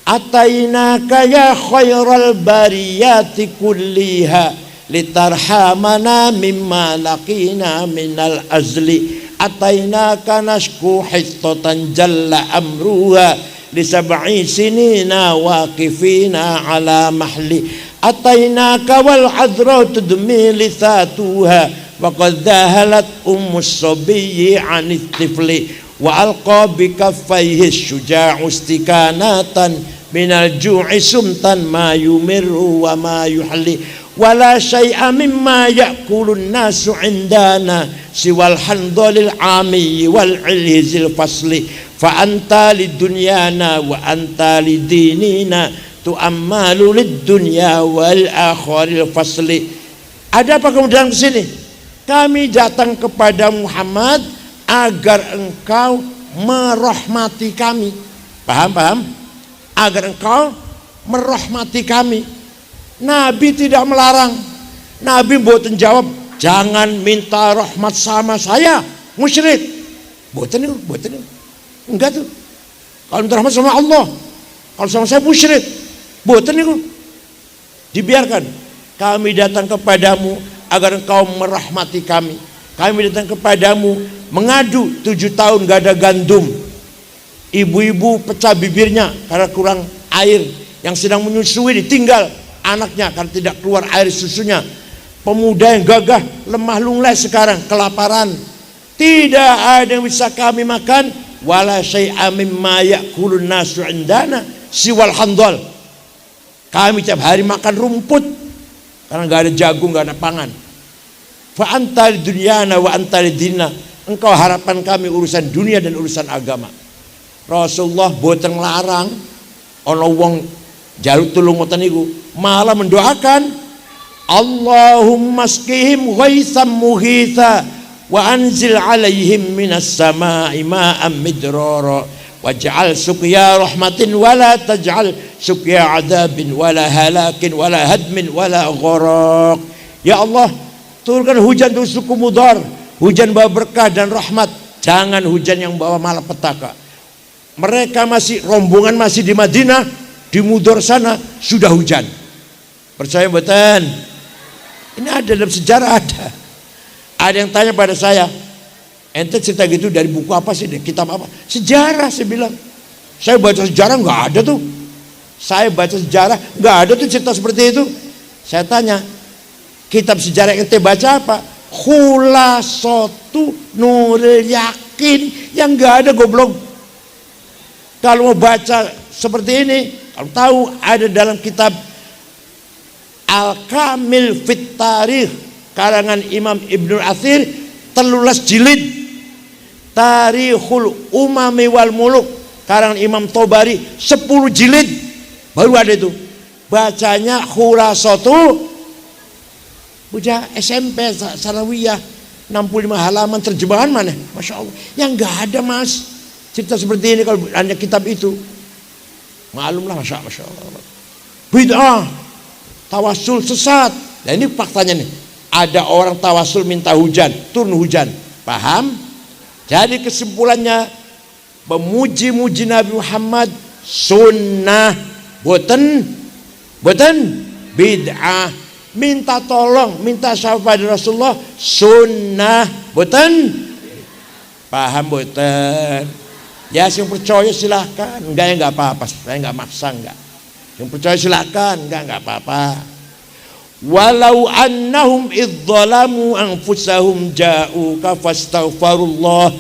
atainaka ya khairal bariyati kulliha litarhamana mimma laqina minal azli. Atainaka nashku hittatan jalla amruha li sab'i sinina waqifina ala mahli. Atainaka wal adra tudmi lithatuha wa qad dhahalat ummus sabiyyi anit tifli wa alqa bi kaffayhi syuja'u istikanatan minal ju'i sumtan ma yumirru wa ma yuhalli wala syai'a mimma ya'kulun nasu indana siwal handhalil ami wal ilhizil fasli fa anta lidunyana wa anta lidinina tu'ammalu lidunya wal akhiril fasli. Ada apa kemudian ke sini? Kami datang kepada Muhammad agar engkau merahmati kami. Paham? Agar engkau merahmati kami. Nabi tidak melarang. Nabi mboten jawab, jangan minta rahmat sama saya, musyrik. Mboten itu. Enggak tuh. Kalau minta rahmat sama Allah, kalau sama saya musyrik. Mboten itu. Dibiarkan. Kami datang kepadamu agar engkau merahmati kami. Kami datang kepadamu mengadu 7 tahun gak ada gandum. Ibu-ibu pecah bibirnya karena kurang air. Yang sedang menyusui ditinggal anaknya karena tidak keluar air susunya. Pemuda yang gagah lemah lunglai sekarang kelaparan. Tidak ada yang bisa kami makan. Wala syai'a mimma ya'kulun nasu indana siwal handhal. Kami tiap hari makan rumput karena gak ada jagung, gak ada pangan. Fa anta lidunyana wa anta lidina. Engkau harapan kami urusan dunia dan urusan agama. Rasulullah boten larang ana wong jaluk tulung ngoten niku, malah mendoakan Allahumma askihim ghaitsam mughitha wa anzil alaihim minas samai ma'am midrara waj'al suqya rahmatin wala taj'al suqya adabin wala halakin wala hadmin wala gharaq. Ya Allah, turunkan hujan untuk suku Mudhar, hujan bawa berkah dan rahmat, jangan hujan yang bawa malapetaka. Mereka masih rombongan masih di Madinah, di Mudhar sana sudah hujan. Percaya mboten? Ini ada dalam sejarah ada. Ada yang tanya pada saya, ente cerita gitu dari buku apa sih, kitab apa? Sejarah, saya bilang. Saya baca sejarah nggak ada tuh. Saya baca sejarah nggak ada tuh cerita seperti itu. Saya tanya, kitab sejarah yang ente baca apa? Khulasatu Nuril Yakin, yang nggak ada goblok. Kalau mau baca seperti ini, kalau tahu ada dalam kitab Al-Kamil Fit Tarikh karangan Imam Ibnu Athir 13 jilid. Tarikhul Umami wal Muluk karangan Imam Tobari 10 jilid. Baru ada itu. Bacanya Khulasatu bocah SMP Sanawiyah 65 halaman terjemahan mana? Masya Allah. Yang nggak ada mas cerita seperti ini kalau hanya kitab itu. Maklumlah Masya Allah. Bid'ah, tawasul sesat. Dan ini faktanya nih. Ada orang tawasul minta hujan, turun hujan. Paham? Jadi kesimpulannya, memuji-muji Nabi Muhammad sunnah, boten bid'ah. Minta tolong, minta syafaat dari Rasulullah sunnah, boten. Paham boten? Ya, yang percaya silahkan, enggak ya enggak apa-apa, saya enggak maksa enggak. Yang percaya silahkan, enggak apa-apa. Walau annahum idzalamu anfusahum ja'uka fastaghfirullah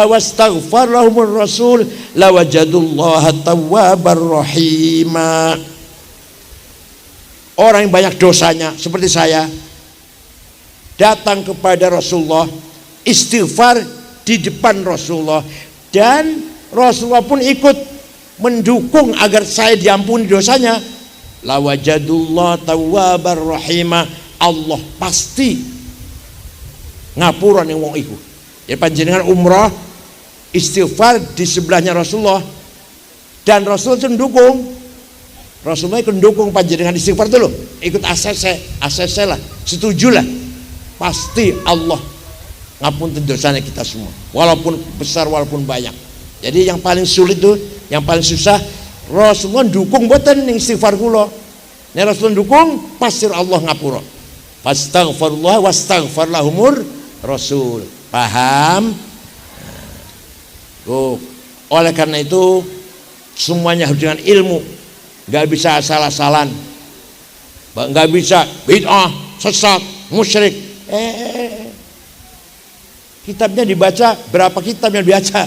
wastaghfar lahumur rasul lawajadullaha tawwabar rahima. Orang yang banyak dosanya seperti saya datang kepada Rasulullah, istighfar di depan Rasulullah, dan Rasulullah pun ikut mendukung agar saya diampuni dosanya. Lawajadullah tawwabar rahimah. Allah pasti ngapura ning wong iku. Ya panjenengan umrah istighfar di sebelahnya Rasulullah, dan Rasul itu mendukung. Rasulullah ikut mendukung panjenengan istighfar itu loh, ikut ACC lah, setujulah. Pasti Allah ngapunten dosanya kita semua, walaupun besar walaupun banyak. Jadi yang paling sulit tuh, yang paling susah, Rasulullah dukung boten ning istighfar kula. Nek Rasulullah dukung, pasti Allah ngapura. Fastaghfirullah wastaghfar lahumur rasul. Paham? Oleh karena itu semuanya harus dengan ilmu. Gak bisa asal-asalan. Gak bisa bid'ah, sesat, musyrik. Kitabnya dibaca, berapa kitab yang dibaca?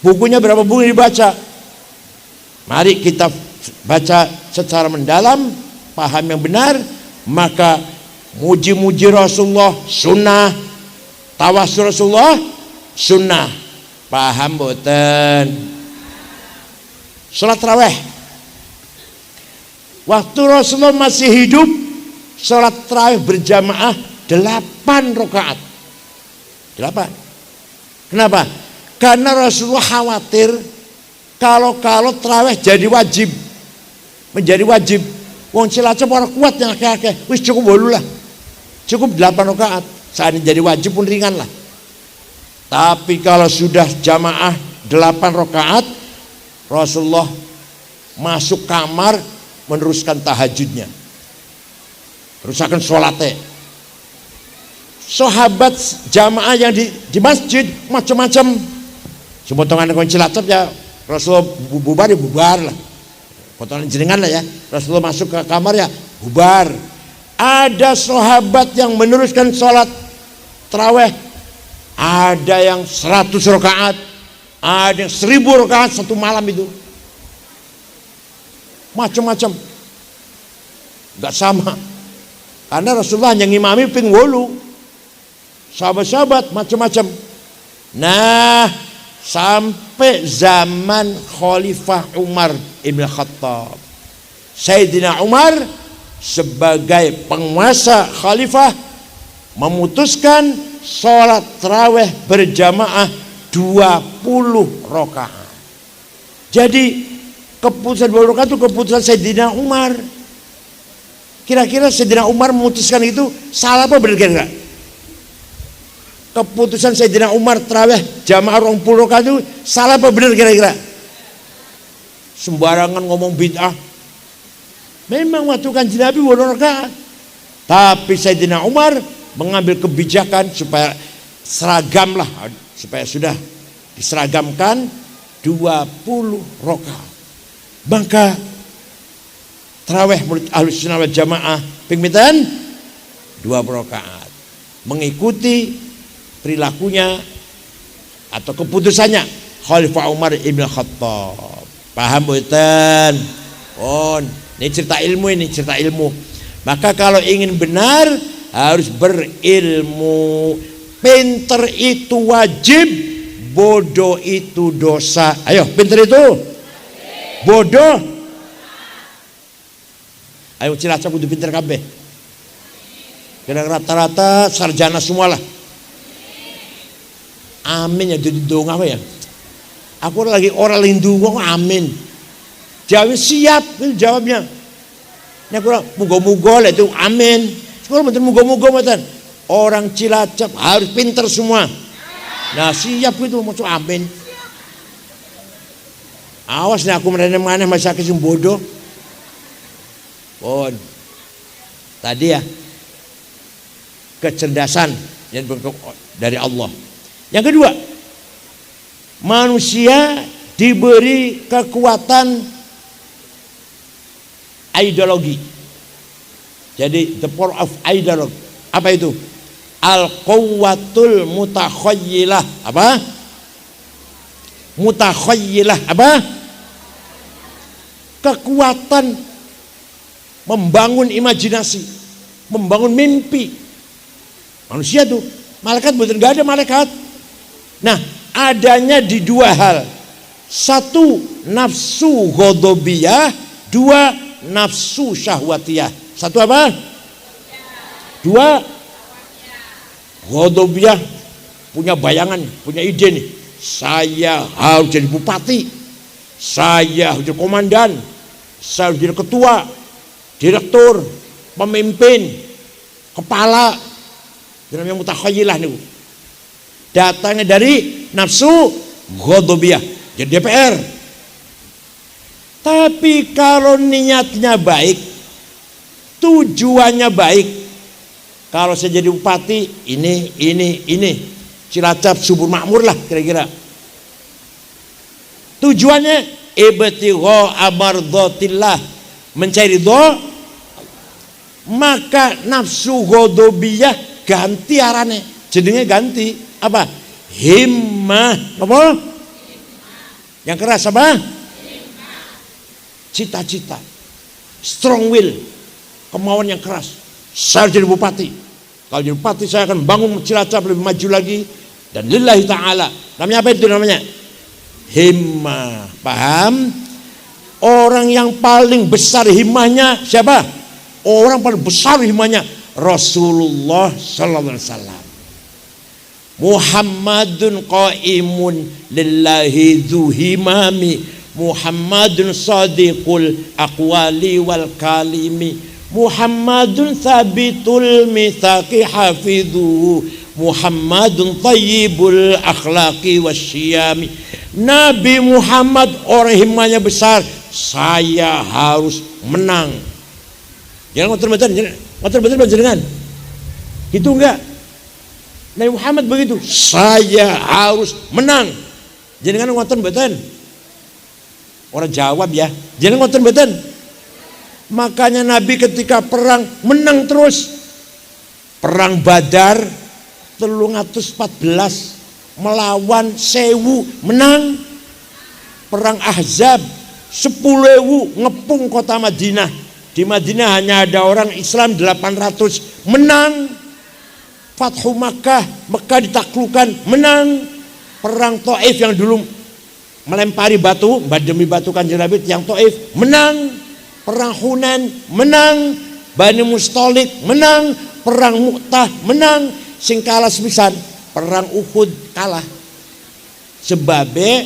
Bukunya berapa buku yang dibaca? Mari kita baca secara mendalam, paham yang benar, maka muji-muji Rasulullah sunnah, tawasul Rasulullah sunnah. Paham boten? Salat tarawih, waktu Rasulullah masih hidup, salat tarawih berjamaah 8 rakaat. 8. Kenapa? Karena Rasulullah khawatir kalau tarawih jadi wajib, menjadi wajib. Wong Cilacap orang kuat yang akeh-akeh, wis cukup 8 lah. Cukup 8 rakaat. Saat ini jadi wajib pun ringan lah. Tapi kalau sudah jamaah 8 rakaat, Rasulullah masuk kamar meneruskan tahajudnya. Teruskan sholatnya. Sahabat jamaah yang di masjid macam-macam. Sepotongan orang Cilacap ya Rasulullah bubar ya bubar lah. Potongan jenengan lah ya. Rasulullah masuk ke kamar ya bubar. Ada sahabat yang meneruskan sholat tarawih. Ada yang 100 rakaat, ada yang 1000 rakaat satu malam itu. Macam-macam. Enggak sama. Karena Rasulullah hanya ngimami ping 8. Sahabat-sahabat macam-macam. Nah, sampai zaman Khalifah Umar Ibn Khattab, Sayyidina Umar sebagai penguasa khalifah memutuskan sholat tarawih berjamaah 20 rakaat. Jadi keputusan 20 rakaat itu keputusan Sayyidina Umar. Kira-kira Sayyidina Umar memutuskan itu salah apa benar kira-kira? Keputusan Sayyidina Umar tarawih jamaah 20 rakaat itu salah apa benar kira-kira? Sembarangan ngomong bid'ah. Memang waktu Kanjeng Nabi 20 rakaat. Tapi Sayyidina Umar mengambil kebijakan supaya seragam lah, supaya sudah diseragamkan 20 rakaat. Maka tarawih menurut Ahlus Sunnah wal Jamaah pingmitan 20 rakaat. Mengikuti perilakunya atau keputusannya Khalifah Umar Ibn Khattab. Paham boten? Oh, ini cerita ilmu, ini cerita ilmu. Maka kalau ingin benar harus berilmu. Pinter itu wajib, bodoh itu dosa. Ayo, pinter itu bodoh. Ayo Cilacap kudu pinter kabeh. Kira rata-rata sarjana semua lah. Amin ya jadi dong apa ya? Aku lagi orang lindung amin. Jawab siap itu jawabnya. Ini aku mugo-mugo lah itu amin. Sekolah betul mugo-mugo betul. Orang Cilacap harus pinter semua. Nah siap itu maksud amin. Awas nih aku mana masih kesem bodoh. Pon. Tadi ya kecerdasan yang dari Allah. Yang kedua, manusia diberi kekuatan ideologi. Jadi the power of ideology. Apa itu? Al-quwwatul mutakhayyilah. Apa? Mutakhayyilah. Apa? Kekuatan membangun imajinasi, membangun mimpi. Manusia tuh, malaikat betul nggak ada malaikat. Nah, adanya di 2 hal. 1 nafsu ghadabiyah, 2 nafsu syahwatiyah. 1 apa? 2 ghadabiyah, punya bayangan, punya ide nih. Saya harus jadi bupati, saya harus jadi komandan, saya harus jadi ketua, direktur, pemimpin, kepala. Itu namanya mutakhayyilah nih. Datangnya dari nafsu ghadabiyah, jadi DPR. Tapi kalau niatnya baik, tujuannya baik, kalau saya jadi bupati ini Cilacap subur makmur lah kira-kira. Tujuannya ibtigha amardhatillah, mencari ridho, maka nafsu ghadabiyah ganti arane, jenenge ganti. Apa? Himmah. Apa? Yang keras apa? cita-cita, strong will, kemauan yang keras. Saya jadi bupati. Kalau jadi bupati saya akan bangun Cilacap lebih maju lagi. Dan lillahi ta'ala. Namanya apa itu namanya? Himmah. Paham? Orang yang paling besar himmahnya siapa? Orang paling besar himmahnya Rasulullah sallallahu alaihi wasallam. Muhammadun qaimun lillahi dzu himami, Muhammadun sadiqul aqwali wal kalimi, Muhammadun thabitul mitsaqi hafidhu, Muhammadun thayyibul akhlaqi wasyiyami. Nabi Muhammad orang himmahnya besar, saya harus menang. Jangan ngotor-ngotor jangan. Gitu enggak? Nabi Muhammad begitu, saya harus menang. Jangan ngotot-ngotot. Orang jawab ya, jangan ngotot-ngotot. Makanya Nabi ketika perang menang terus. Perang Badar 314 melawan 1000 menang. Perang Ahzab 10.000 ngepung kota Madinah. Di Madinah hanya ada orang Islam 800 menang. Fathu Makkah, Mekah ditaklukkan, menang. Perang Taif yang dulu melempari batu, demi batu Kanjeng Nabi yang Taif, menang. Perang Hunain, menang. Bani Mustalik, menang. Perang Mu'tah, menang. Sing kalah sepisan, perang Uhud kalah. Sebabnya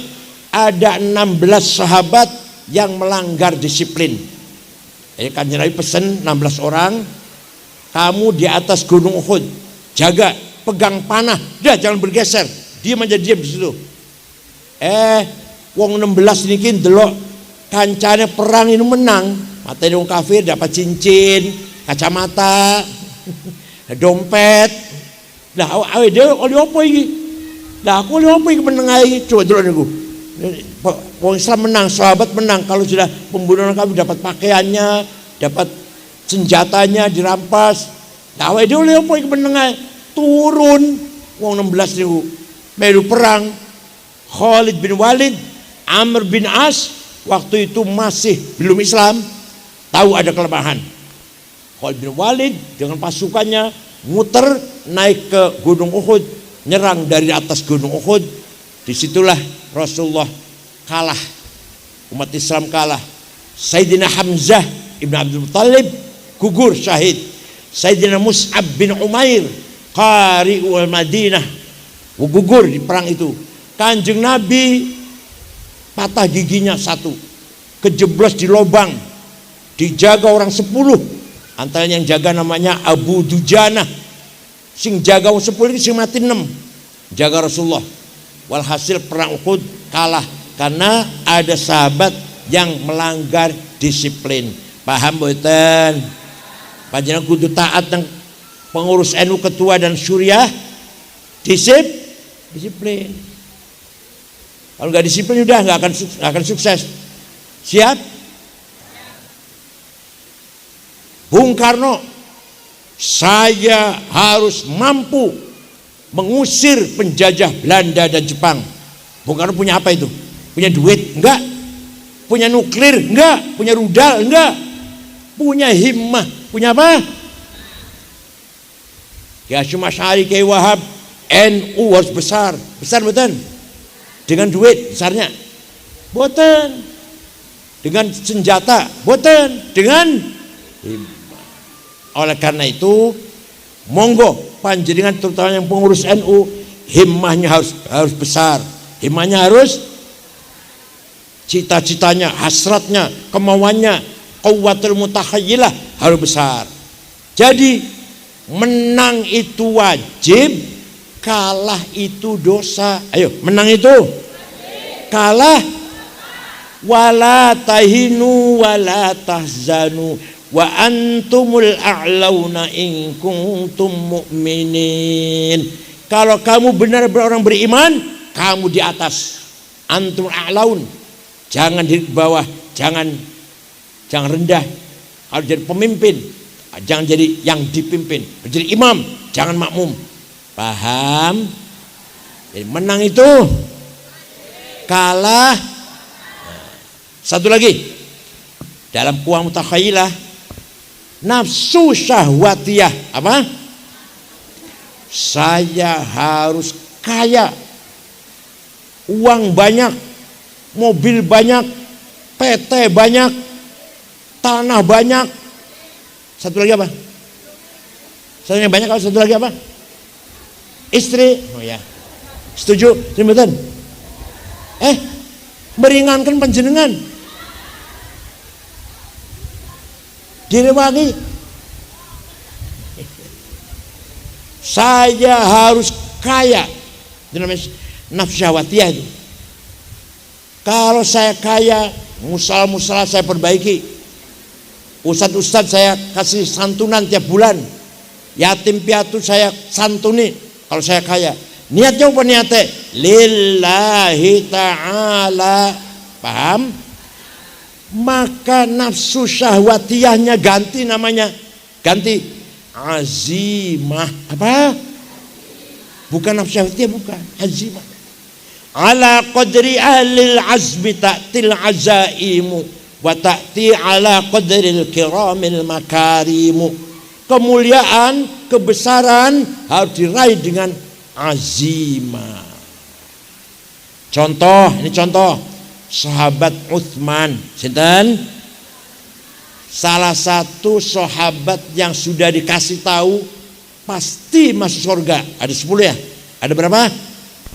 ada 16 sahabat yang melanggar disiplin. Kanjeng Nabi pesen 16 orang, kamu di atas gunung Uhud. Jaga, pegang panah, dah jangan bergeser. Diam aja diam di situ. Wong 16 niki delok kancane perang ini menang. Matane wong kafir dapat cincin, kacamata, dompet. Lah awe dhewe oleh apa iki? Lah aku oleh apa iki meneng ae iki? Coba delok niku. Wong Islam menang, sahabat menang. Kalau sudah pembunuhan kami dapat pakaiannya, dapat senjatanya dirampas. Tahu dia oleh apa yang menengah turun wong 16 ribu melu perang. Khalid bin Walid, Amr bin As waktu itu masih belum Islam, tahu ada kelemahan. Khalid bin Walid dengan pasukannya muter naik ke Gunung Uhud, nyerang dari atas Gunung Uhud. Disitulah Rasulullah kalah, umat Islam kalah. Sayyidina Hamzah ibn Abdul Muttalib gugur syahid. Sayyidina Mus'ab bin Umair qari'ul Madinah gugur di perang itu. Kanjeng Nabi patah giginya satu, kejeblos di lubang, dijaga orang 10. Antaranya yang jaga namanya Abu Dujana. Sing jaga 10 ini sing mati 6, jaga Rasulullah. Walhasil perang Uhud kalah karena ada sahabat yang melanggar disiplin. Paham mboten? Panjenengan kudu taat nang pengurus NU ketua dan syuriah, disiplin. Kalau nggak disiplin udah nggak akan sukses. Siap? Bung Karno, saya harus mampu mengusir penjajah Belanda dan Jepang. Bung Karno punya apa itu? Punya duit? Enggak. Punya nuklir? Enggak. Punya rudal? Enggak. Punya himmah. Punya apa? Ki Hasyim Asy'ari, Kiai Wahab, NU harus besar. Besar betul? Dengan duit besarnya? Boten. Dengan senjata? Boten. Dengan himmah. Oleh karena itu, monggo panjenengan terutama yang pengurus NU, himmahnya harus besar. Himmahnya harus, cita-citanya, hasratnya, kemauannya, quwwatul mutakhayyilah harus besar. Jadi menang itu wajib, kalah itu dosa. Ayo, menang itu kalah. Wala tahinu wala tahzanu wa antumul a'launa in kuntum mu'minin. Kalau kamu benar-benar orang beriman, kamu di atas. Antum a'laun. Jangan di bawah, jangan rendah. Kalau jadi pemimpin, jangan jadi yang dipimpin. Jadi imam, jangan makmum. Paham? Jadi menang itu kalah. Satu lagi, dalam kuah mutakhayilah, nafsu syahwatiyah apa? Saya harus kaya, uang banyak, mobil banyak, PT banyak, tanah banyak. Satu lagi apa? Satunya banyak, kalau satu lagi apa? Istri. Oh ya. Setuju? Sebentar. Meringankan panjenengan. Direwangi. Saya harus kaya. Itu namanya nafsu syahwatiyah itu. Kalau saya kaya, musala saya perbaiki. Ustadz saya kasih santunan tiap bulan. Yatim piatu saya santuni kalau saya kaya. Niatnya apa niatnya? Lillahi ta'ala. Paham? Maka nafsu syahwatiyahnya ganti namanya. Ganti azimah. Apa? Bukan nafsu syahwatiyah, bukan. Azimah. Ala qadri ahlil azmi ta'til azaimu wa ta'ti ala qadril kiramil makarimu. Kemuliaan, kebesaran harus diraih dengan azimah. Contoh, ini contoh sahabat Utsman, sinten? Salah satu sahabat yang sudah dikasih tahu pasti masuk surga. Ada 10 ya? Ada berapa?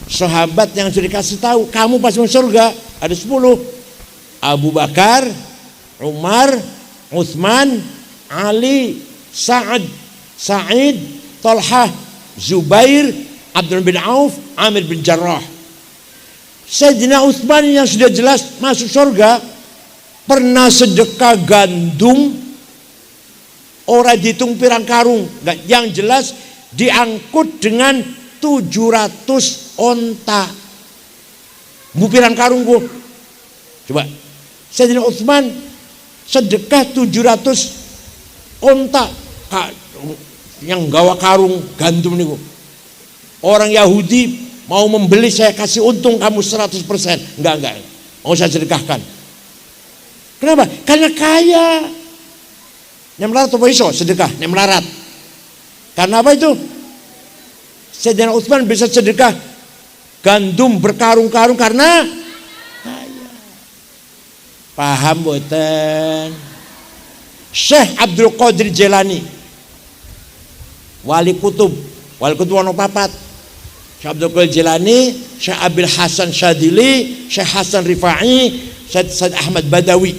Sahabat yang sudah dikasih tahu kamu pasti masuk surga. Ada 10. Abu Bakar, Umar, Utsman, Ali, Sa'id, Talhah, Zubair, Abdurrahman bin Auf, Amir bin Jarrah. Sayyidina Utsman yang sudah jelas masuk surga pernah sedekah gandum, ora dihitung pirang karung, yang jelas diangkut dengan 700 onta. Bu pirang karung bu. Coba. Sayyidina Utsman sedekah 700 onta. Yang gawa karung gandum niku. Orang Yahudi mau membeli, saya kasih untung kamu 100%. Enggak. Mau saya sedekahkan. Kenapa? Karena kaya. Yang melarat apa iso sedekah? Yang melarat. Karena apa itu? Sayyidina Utsman bisa sedekah gandum berkarung-karung karena kaya. Paham boten? Syekh Abdul Qadir Jailani, wali kutub ono papat. Syekh Abdul Qadir Jailani, Syekh Abil Hasan Syadili, Syekh Hasan Rifai, Syekh Ahmad Badawi.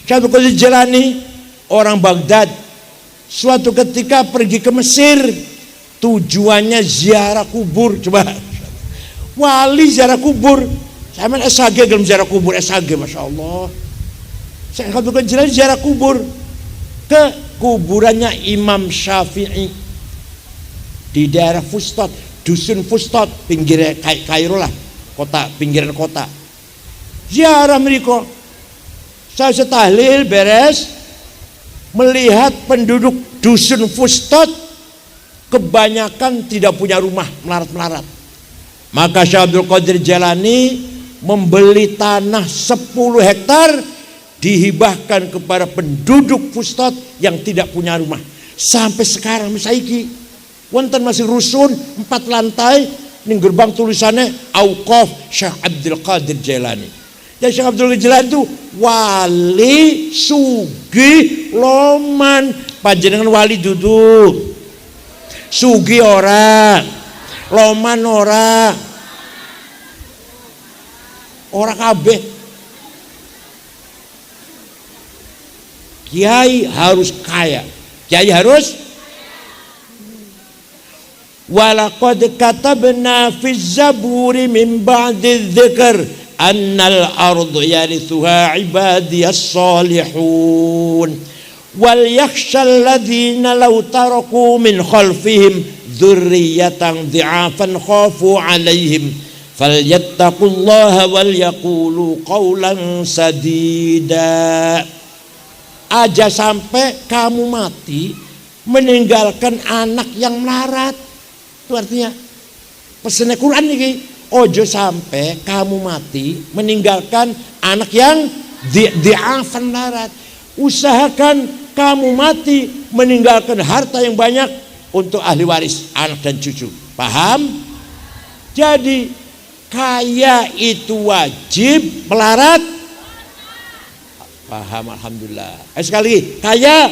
Syekh Abdul Qadir Jailani orang Baghdad. Suatu ketika pergi ke Mesir, tujuannya ziarah kubur. Coba, wali ziarah kubur. Saya main SHG dalam ziarah kubur, SHG, Masya Allah. Syekh Abdul Qadir Jailani ziarah kubur ke kuburannya Imam Syafi'i di daerah Fustat, dusun Fustat, pinggir Kairo lah, kota, pinggiran kota. Ziarah mereka. Saya tahlil beres, melihat penduduk dusun Fustat kebanyakan tidak punya rumah, melarat-melarat. Maka Syekh Abdul Qadir Jailani membeli tanah 10 hektar, dihibahkan kepada penduduk Fustat yang tidak punya rumah. Sampai sekarang misaiki wonten masih rusun 4 lantai ning gerbang tulisannya Auqaf Syekh Abdul Qadir Jailani. Ya, Syekh Abdul Qadir Jailani itu wali sugih loman. Panjenengan wali duduk. Sugih ora, loman ora. Ora kabeh. Kiai harus kaya. Kiai harus. Walaqad katabna fi zaburi min ba'di dzikr annal ardu yarithuha ibadiyas salihun wal yakhshal ladzina law taraku min khalfihim dzurriyyatan dhi'afan khafu 'alaihim falyattaqullaha wal yaqulu qawlan sadida. Aja sampai kamu mati meninggalkan anak yang melarat. Itu artinya pesan Quran ini. Ojo sampai kamu mati meninggalkan anak yang di'afan larat. Usahakan kamu mati meninggalkan harta yang banyak untuk ahli waris, anak dan cucu. Paham? Jadi kaya itu wajib, melarat. Paham, alhamdulillah. Sekali lagi, kaya,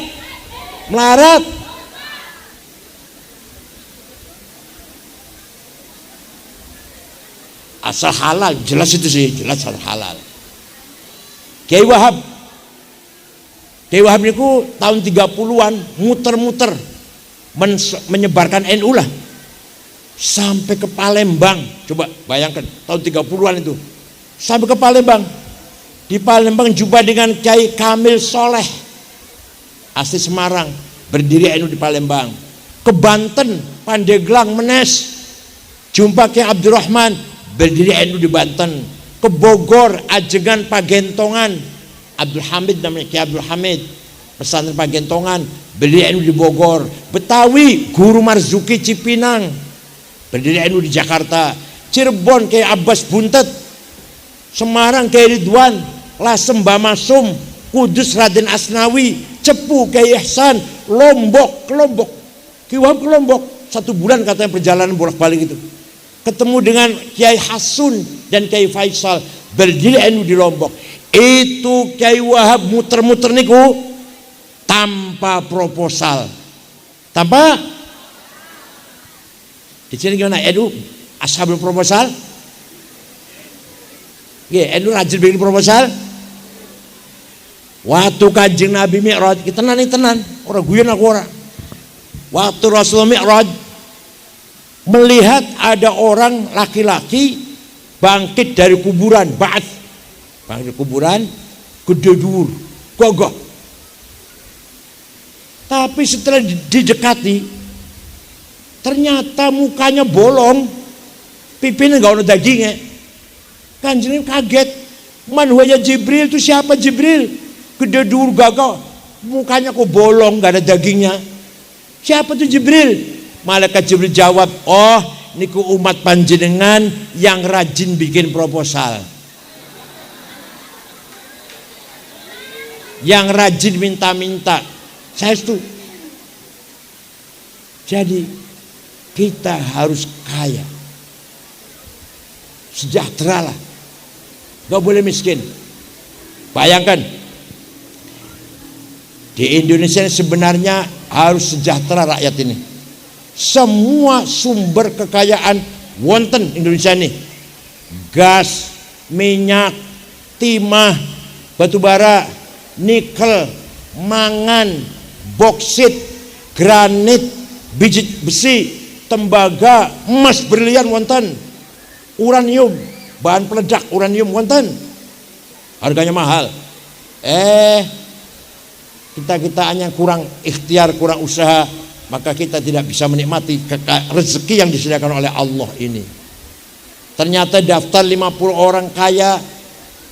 melarat. Asal halal, jelas itu sih, jelas halal. Kiai Wahab niku tahun 30-an muter-muter menyebarkan NU lah. Sampai ke Palembang. Coba bayangkan tahun 30-an itu. Sampai ke Palembang. Di Palembang jumpa dengan Kiai Kamil Soleh, asli Semarang, berdiri NU di Palembang. Ke Banten, Pandeglang, Menes, jumpa Kiai Abdurrahman, berdiri NU di Banten. Ke Bogor, Ajengan, Pagentongan, Abdul Hamid namanya, Kiai Abdul Hamid, pesantren Pagentongan, berdiri NU di Bogor. Betawi, Guru Marzuki Cipinang, berdiri NU di Jakarta. Cirebon, Kiai Abbas Buntet. Semarang, Kiai Ridwan. Lasem Bamasum, Kudus Raden Asnawi, Cepu Kiai Ihsan, Lombok, Kiai Wahab ke Lombok 1 bulan katanya perjalanan bolak-balik itu. Ketemu dengan Kiai Hasun dan Kiai Faisal, berdiri NU di Lombok. Itu Kiai Wahab muter-muter niku tanpa proposal. Tanpa di sini gimana NU ashabul proposal? NU rajin bikin proposal. Waktu Kanjeng Nabi Mi'raj, kita tenan, orang guyon aku orang. Waktu Rasul Mi'raj melihat ada orang laki-laki bangkit dari kuburan, bangkit kuburan, gede dhuwur, gagah. Tapi setelah didekati, ternyata mukanya bolong, pipinya nggak ada dagingnya. Kanjeng kaget, man huwa Jibril, itu siapa Jibril? Gede dhuwur gagah, mukanya kok bolong, nggak ada dagingnya. Siapa tuh Jibril? Malaikat Jibril jawab, oh niku umat panjenengan yang rajin bikin proposal, yang rajin minta-minta. Saya itu. Jadi kita harus kaya, sejahtera lah, gak boleh miskin. Bayangkan di Indonesia sebenarnya harus sejahtera rakyat ini. Semua sumber kekayaan wonten Indonesia ini. Gas, minyak, timah, batu bara, nikel, mangan, boksit, granit, biji besi, tembaga, emas, berlian wonten. Uranium, bahan peledak uranium wonten. Harganya mahal. Kita hanya kurang ikhtiar, kurang usaha, maka kita tidak bisa menikmati rezeki yang disediakan oleh Allah ini. Ternyata daftar 50 orang kaya,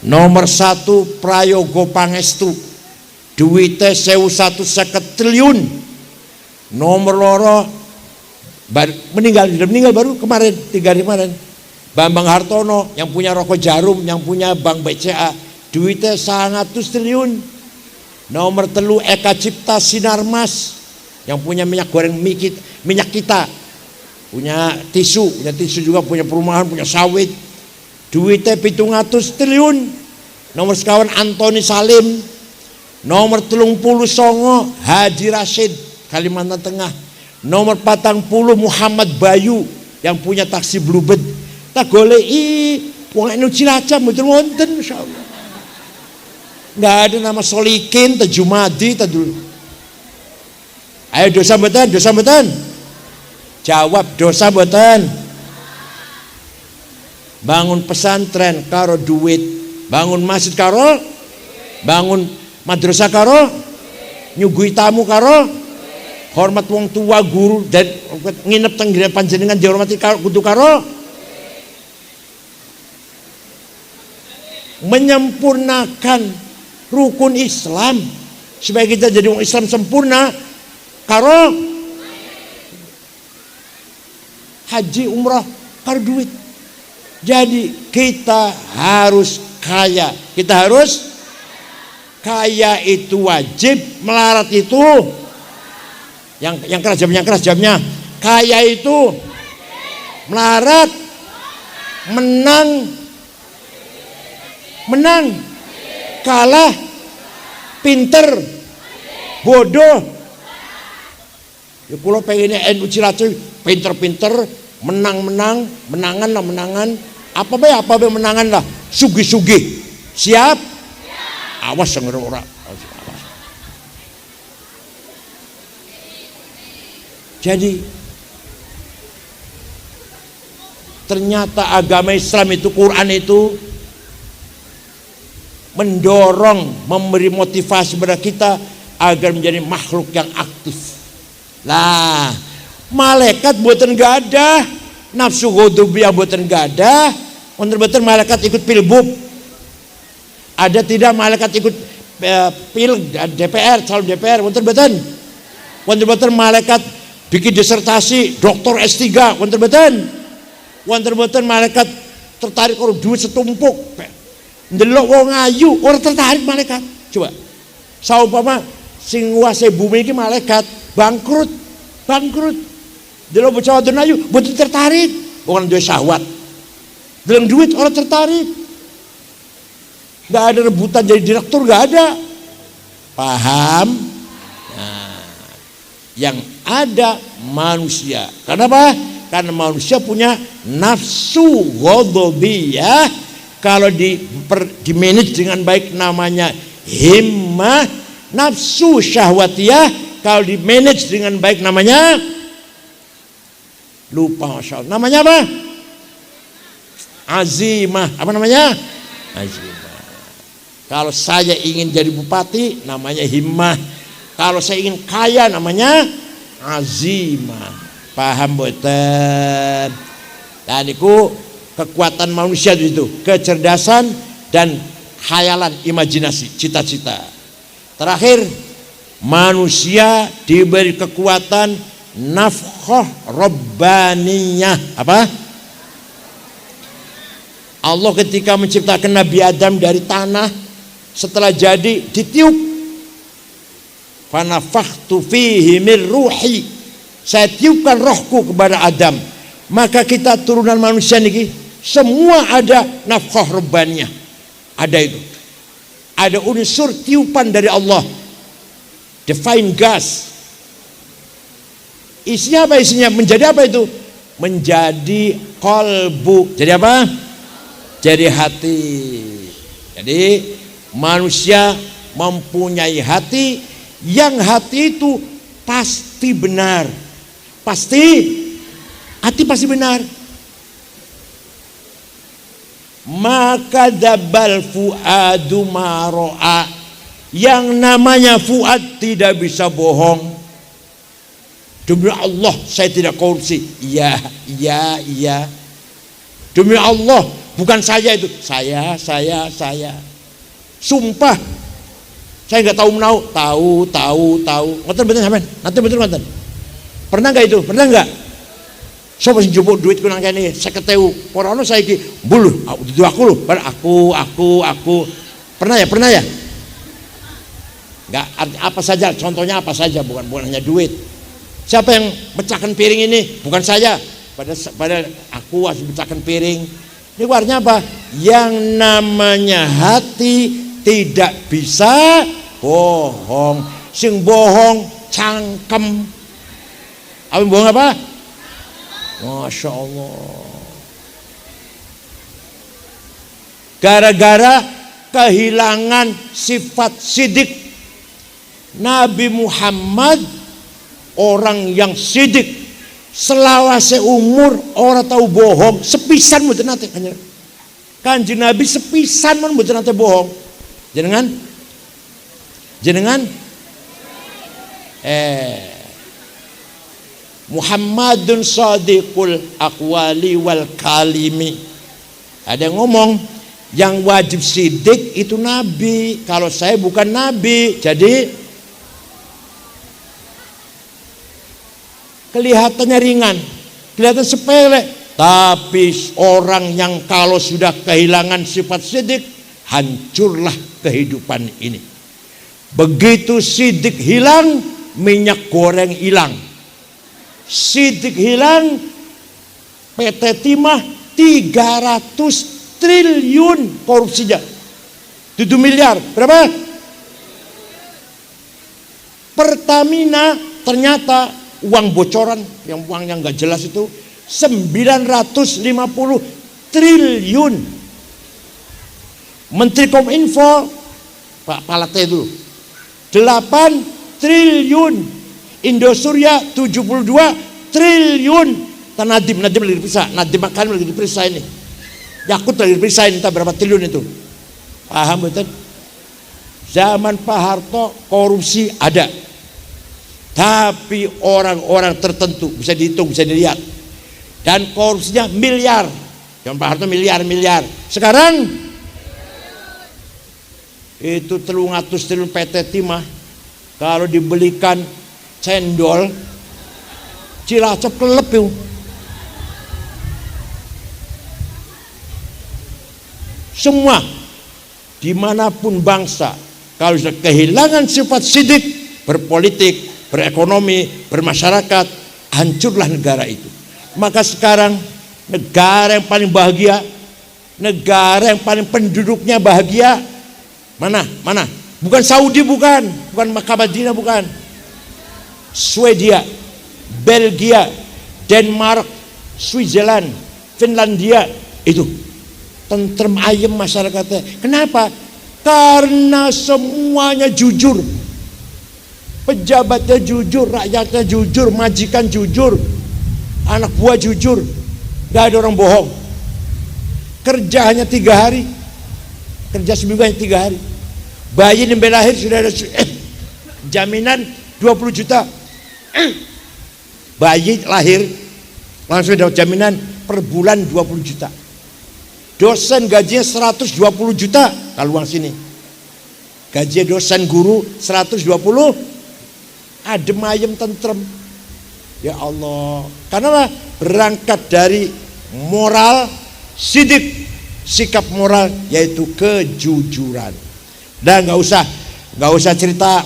nomor 1 Prayogo Pangestu, duitnya 1.150 triliun. Nomor loro meninggal baru kemarin, 3 hari kemarin, Bambang Hartono yang punya Rokok Jarum, yang punya Bank BCA, duitnya 100 triliun. Nomor 3 Eka Cipta Sinarmas yang punya minyak goreng minyak kita, punya tisu juga, punya perumahan, punya sawit, duitnya 700 triliun. Nomor sekawan Antoni Salim. Nomor 30 Songo Haji Rashid Kalimantan Tengah. Nomor 40 Muhammad Bayu yang punya taksi Bluebird. Tak goleki wong nek Cilacap mboten wonten insyaallah. Nggak ada nama Solikin, Jumadi, dulu. Ayo dosa mboten? Jawab dosa mboten? Bangun pesantren karo duit, bangun masjid karo, bangun madrasah karo, nyugui tamu karo, hormat wong tua, guru, dan nginep teng griya panjenengan dihormati kudu karo, menyempurnakan rukun Islam supaya kita jadi orang Islam sempurna karo haji umrah karo duit. Jadi kita harus kaya, kita harus kaya itu wajib, melarat itu yang keras jamnya. Kaya itu melarat, menang, kalah, pinter, bodoh. Ya kula pengennya NU Cilacap pinter-pinter, menangan. Apa bae menangan lah, sugih-sugih. Siap? Awas senger ora. Jadi ternyata agama Islam itu, Quran itu mendorong, memberi motivasi kepada kita agar menjadi makhluk yang aktif. Lah, malaikat buatan gak ada, nafsu ghadabiyah buatan gak ada, bener-bener malaikat ikut pilbub. Ada tidak malaikat ikut pil DPR, calon DPR, bener-bener malaikat bikin disertasi doktor S3, bener-bener malaikat tertarik kalau duit setumpuk. Ndelok wong ayu, orang tertarik malaikat. Coba. Saumpama sing nguasai bumi iki malaikat, bangkrut. Delok bocah wadon ayu, mboten tertarik. Orang duwe syahwat. Delok duit orang tertarik. Enggak ada rebutan jadi direktur, enggak ada. Paham? Nah, yang ada manusia. Kenapa? Karena manusia punya nafsu ghadabiyah. Kalau di manage dengan baik namanya himmah. Nafsu syahwatiyah kalau di manage dengan baik namanya lupa, masya Allah. Namanya apa? Azimah. Apa namanya? Azimah. Kalau saya ingin jadi bupati namanya himmah. Kalau saya ingin kaya namanya azimah. Paham boten? Dan itu kekuatan manusia itu, kecerdasan dan khayalan, imajinasi, cita-cita. Terakhir, manusia diberi kekuatan nafkhah rabbaniyah. Apa? Allah ketika menciptakan Nabi Adam dari tanah, setelah jadi ditiup, fanafakhtu fihi min ruhi, saya tiupkan rohku kepada Adam. Maka kita turunan manusia niki semua ada nafkhah rabbaniyah. Ada itu. Ada unsur tiupan dari Allah. Divine gas. Isinya apa isinya? Menjadi apa itu? Menjadi qalbu. Jadi apa? Jadi hati. Jadi manusia mempunyai hati, yang hati itu pasti benar. Hati pasti benar. Maka dabal fuadu maro'a, yang namanya fuad tidak bisa bohong. Demi Allah saya tidak korupsi. Iya. Demi Allah bukan saya itu. Saya. Sumpah saya nggak tahu menau. Tahu. Ngoten bener sampean. Nanti bener ngoten. Pernah nggak itu? Pernah nggak? Sopo sing njupuk duit ku nang kene 50.000. Ora ono saiki. Mbul, aku lho, aku. Pernah ya? Enggak, apa saja, contohnya apa saja, bukan hanya duit. Siapa yang pecahkan piring ini? Bukan saya. Pada aku harus pecahkan piring. Ini artinya apa? Yang namanya hati tidak bisa bohong. Sing bohong cangkem. Apa bohong apa? Masya Allah. Gara-gara kehilangan sifat sidik, Nabi Muhammad orang yang sidik, selawase umur orang tahu bohong, sepisan mboten nate Kanjeng Nabi sepisan men mboten nate bohong. Jenengan Muhammadun sadiqul aqwali wal kalimi. Ada yang ngomong yang wajib sidik itu Nabi. Kalau saya bukan Nabi, jadi kelihatannya ringan, kelihatan sepele. Tapi orang yang kalau sudah kehilangan sifat sidik, hancurlah kehidupan ini. Begitu sidik hilang, minyak goreng hilang. Sidik hilang, PT Timah 300 triliun korupsinya. 7 miliar. Berapa? Pertamina ternyata uang bocoran, yang uang yang nggak jelas itu 950 triliun. Menteri Kominfo Pak Palate dulu 8 triliun. Indosurya 72 triliun. Nadiem lagi diperiksa, Nadiem Makarim lagi diperiksa ini. Yakut lagi diperiksa ini, entah berapa triliun itu. Paham betul? Zaman Pak Harto korupsi ada, tapi orang-orang tertentu bisa dihitung, bisa dilihat, dan korupsinya miliar. Zaman Pak Harto miliar. Sekarang itu 300 triliun PT Timah kalau dibelikan cendol Cilacap kelep yuk. Semua dimanapun bangsa kalau sudah kehilangan sifat sidik berpolitik, berekonomi, bermasyarakat, hancurlah negara itu. Maka sekarang negara yang paling bahagia, negara yang paling penduduknya bahagia, mana? Bukan Saudi, bukan Makkah Madinah, bukan. Swedia, Belgia, Denmark, Switzerland, Finlandia, itu tentrem ayem masyarakatnya. Kenapa? Karena semuanya jujur. Pejabatnya jujur, rakyatnya jujur, majikan jujur, anak buah jujur, gak ada orang bohong. Kerja hanya 3 hari, kerja seminggu hanya 3 hari. Bayi yang lahir sudah ada jaminan 20 juta. Bayi lahir langsung ada jaminan per bulan 20 juta. Dosen gajinya 120 juta kalau uang sini. Gaji dosen guru 120, adem ayem tentrem. Ya Allah, karena berangkat dari moral sidik, sikap moral yaitu kejujuran. Dan nggak usah cerita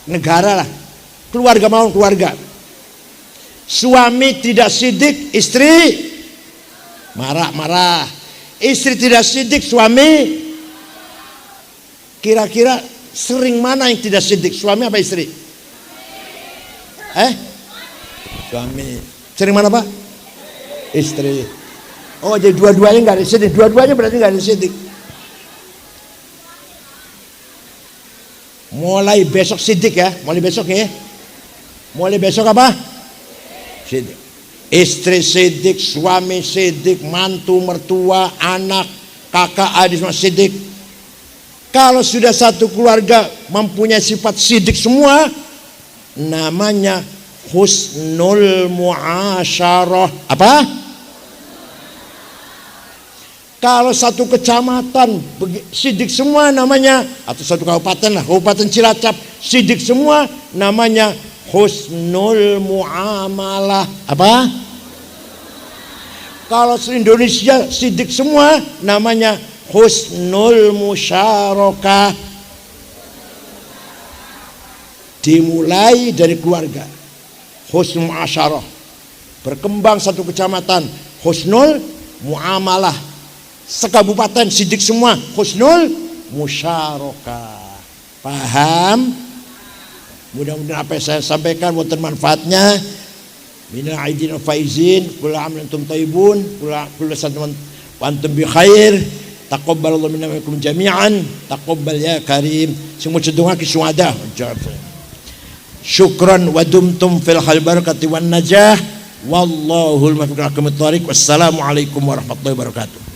negara lah, keluarga mau keluarga. Suami tidak sidik, istri marah. Istri tidak sidik, suami kira-kira sering mana yang tidak sidik, suami apa istri? Suami. Sering mana Pak? Istri. Oh, jadi dua-duanya nggak ada sidik, dua-duanya berarti nggak ada sidik. Mulai besok sidik ya, mulai besok ya. Mulai besok apa? Sidik. Istri sidik, suami sidik, mantu, mertua, anak, kakak, adik semua sidik. Kalau sudah satu keluarga mempunyai sifat sidik semua, namanya husnul muasyarah. Apa? Kalau satu kecamatan sidik semua namanya, atau satu kabupaten lah, Kabupaten Cilacap sidik semua namanya husnul muamalah. Apa? Kalau se-Indonesia sidik semua namanya husnul musyarakah. Dimulai dari keluarga, husnul muasyarah. Berkembang satu kecamatan, husnul muamalah. Sekabupaten sidik semua, husnul musyarakah. Paham? Mudah-mudahan apa yang saya sampaikan wonten manfaatnya. Minal aidin wal faizin, kullu amin antum thayyibun, kullu satam wa antum bi khair. Taqabbalallahu minna wa minkum jami'an. Taqabbal ya karim. Semua doa ke syuhada. Syukran wa dumtum fil khair barakati wan najah. Wallahul muwaffiq ila aqwamit thoriq. Wassalamualaikum warahmatullahi wabarakatuh.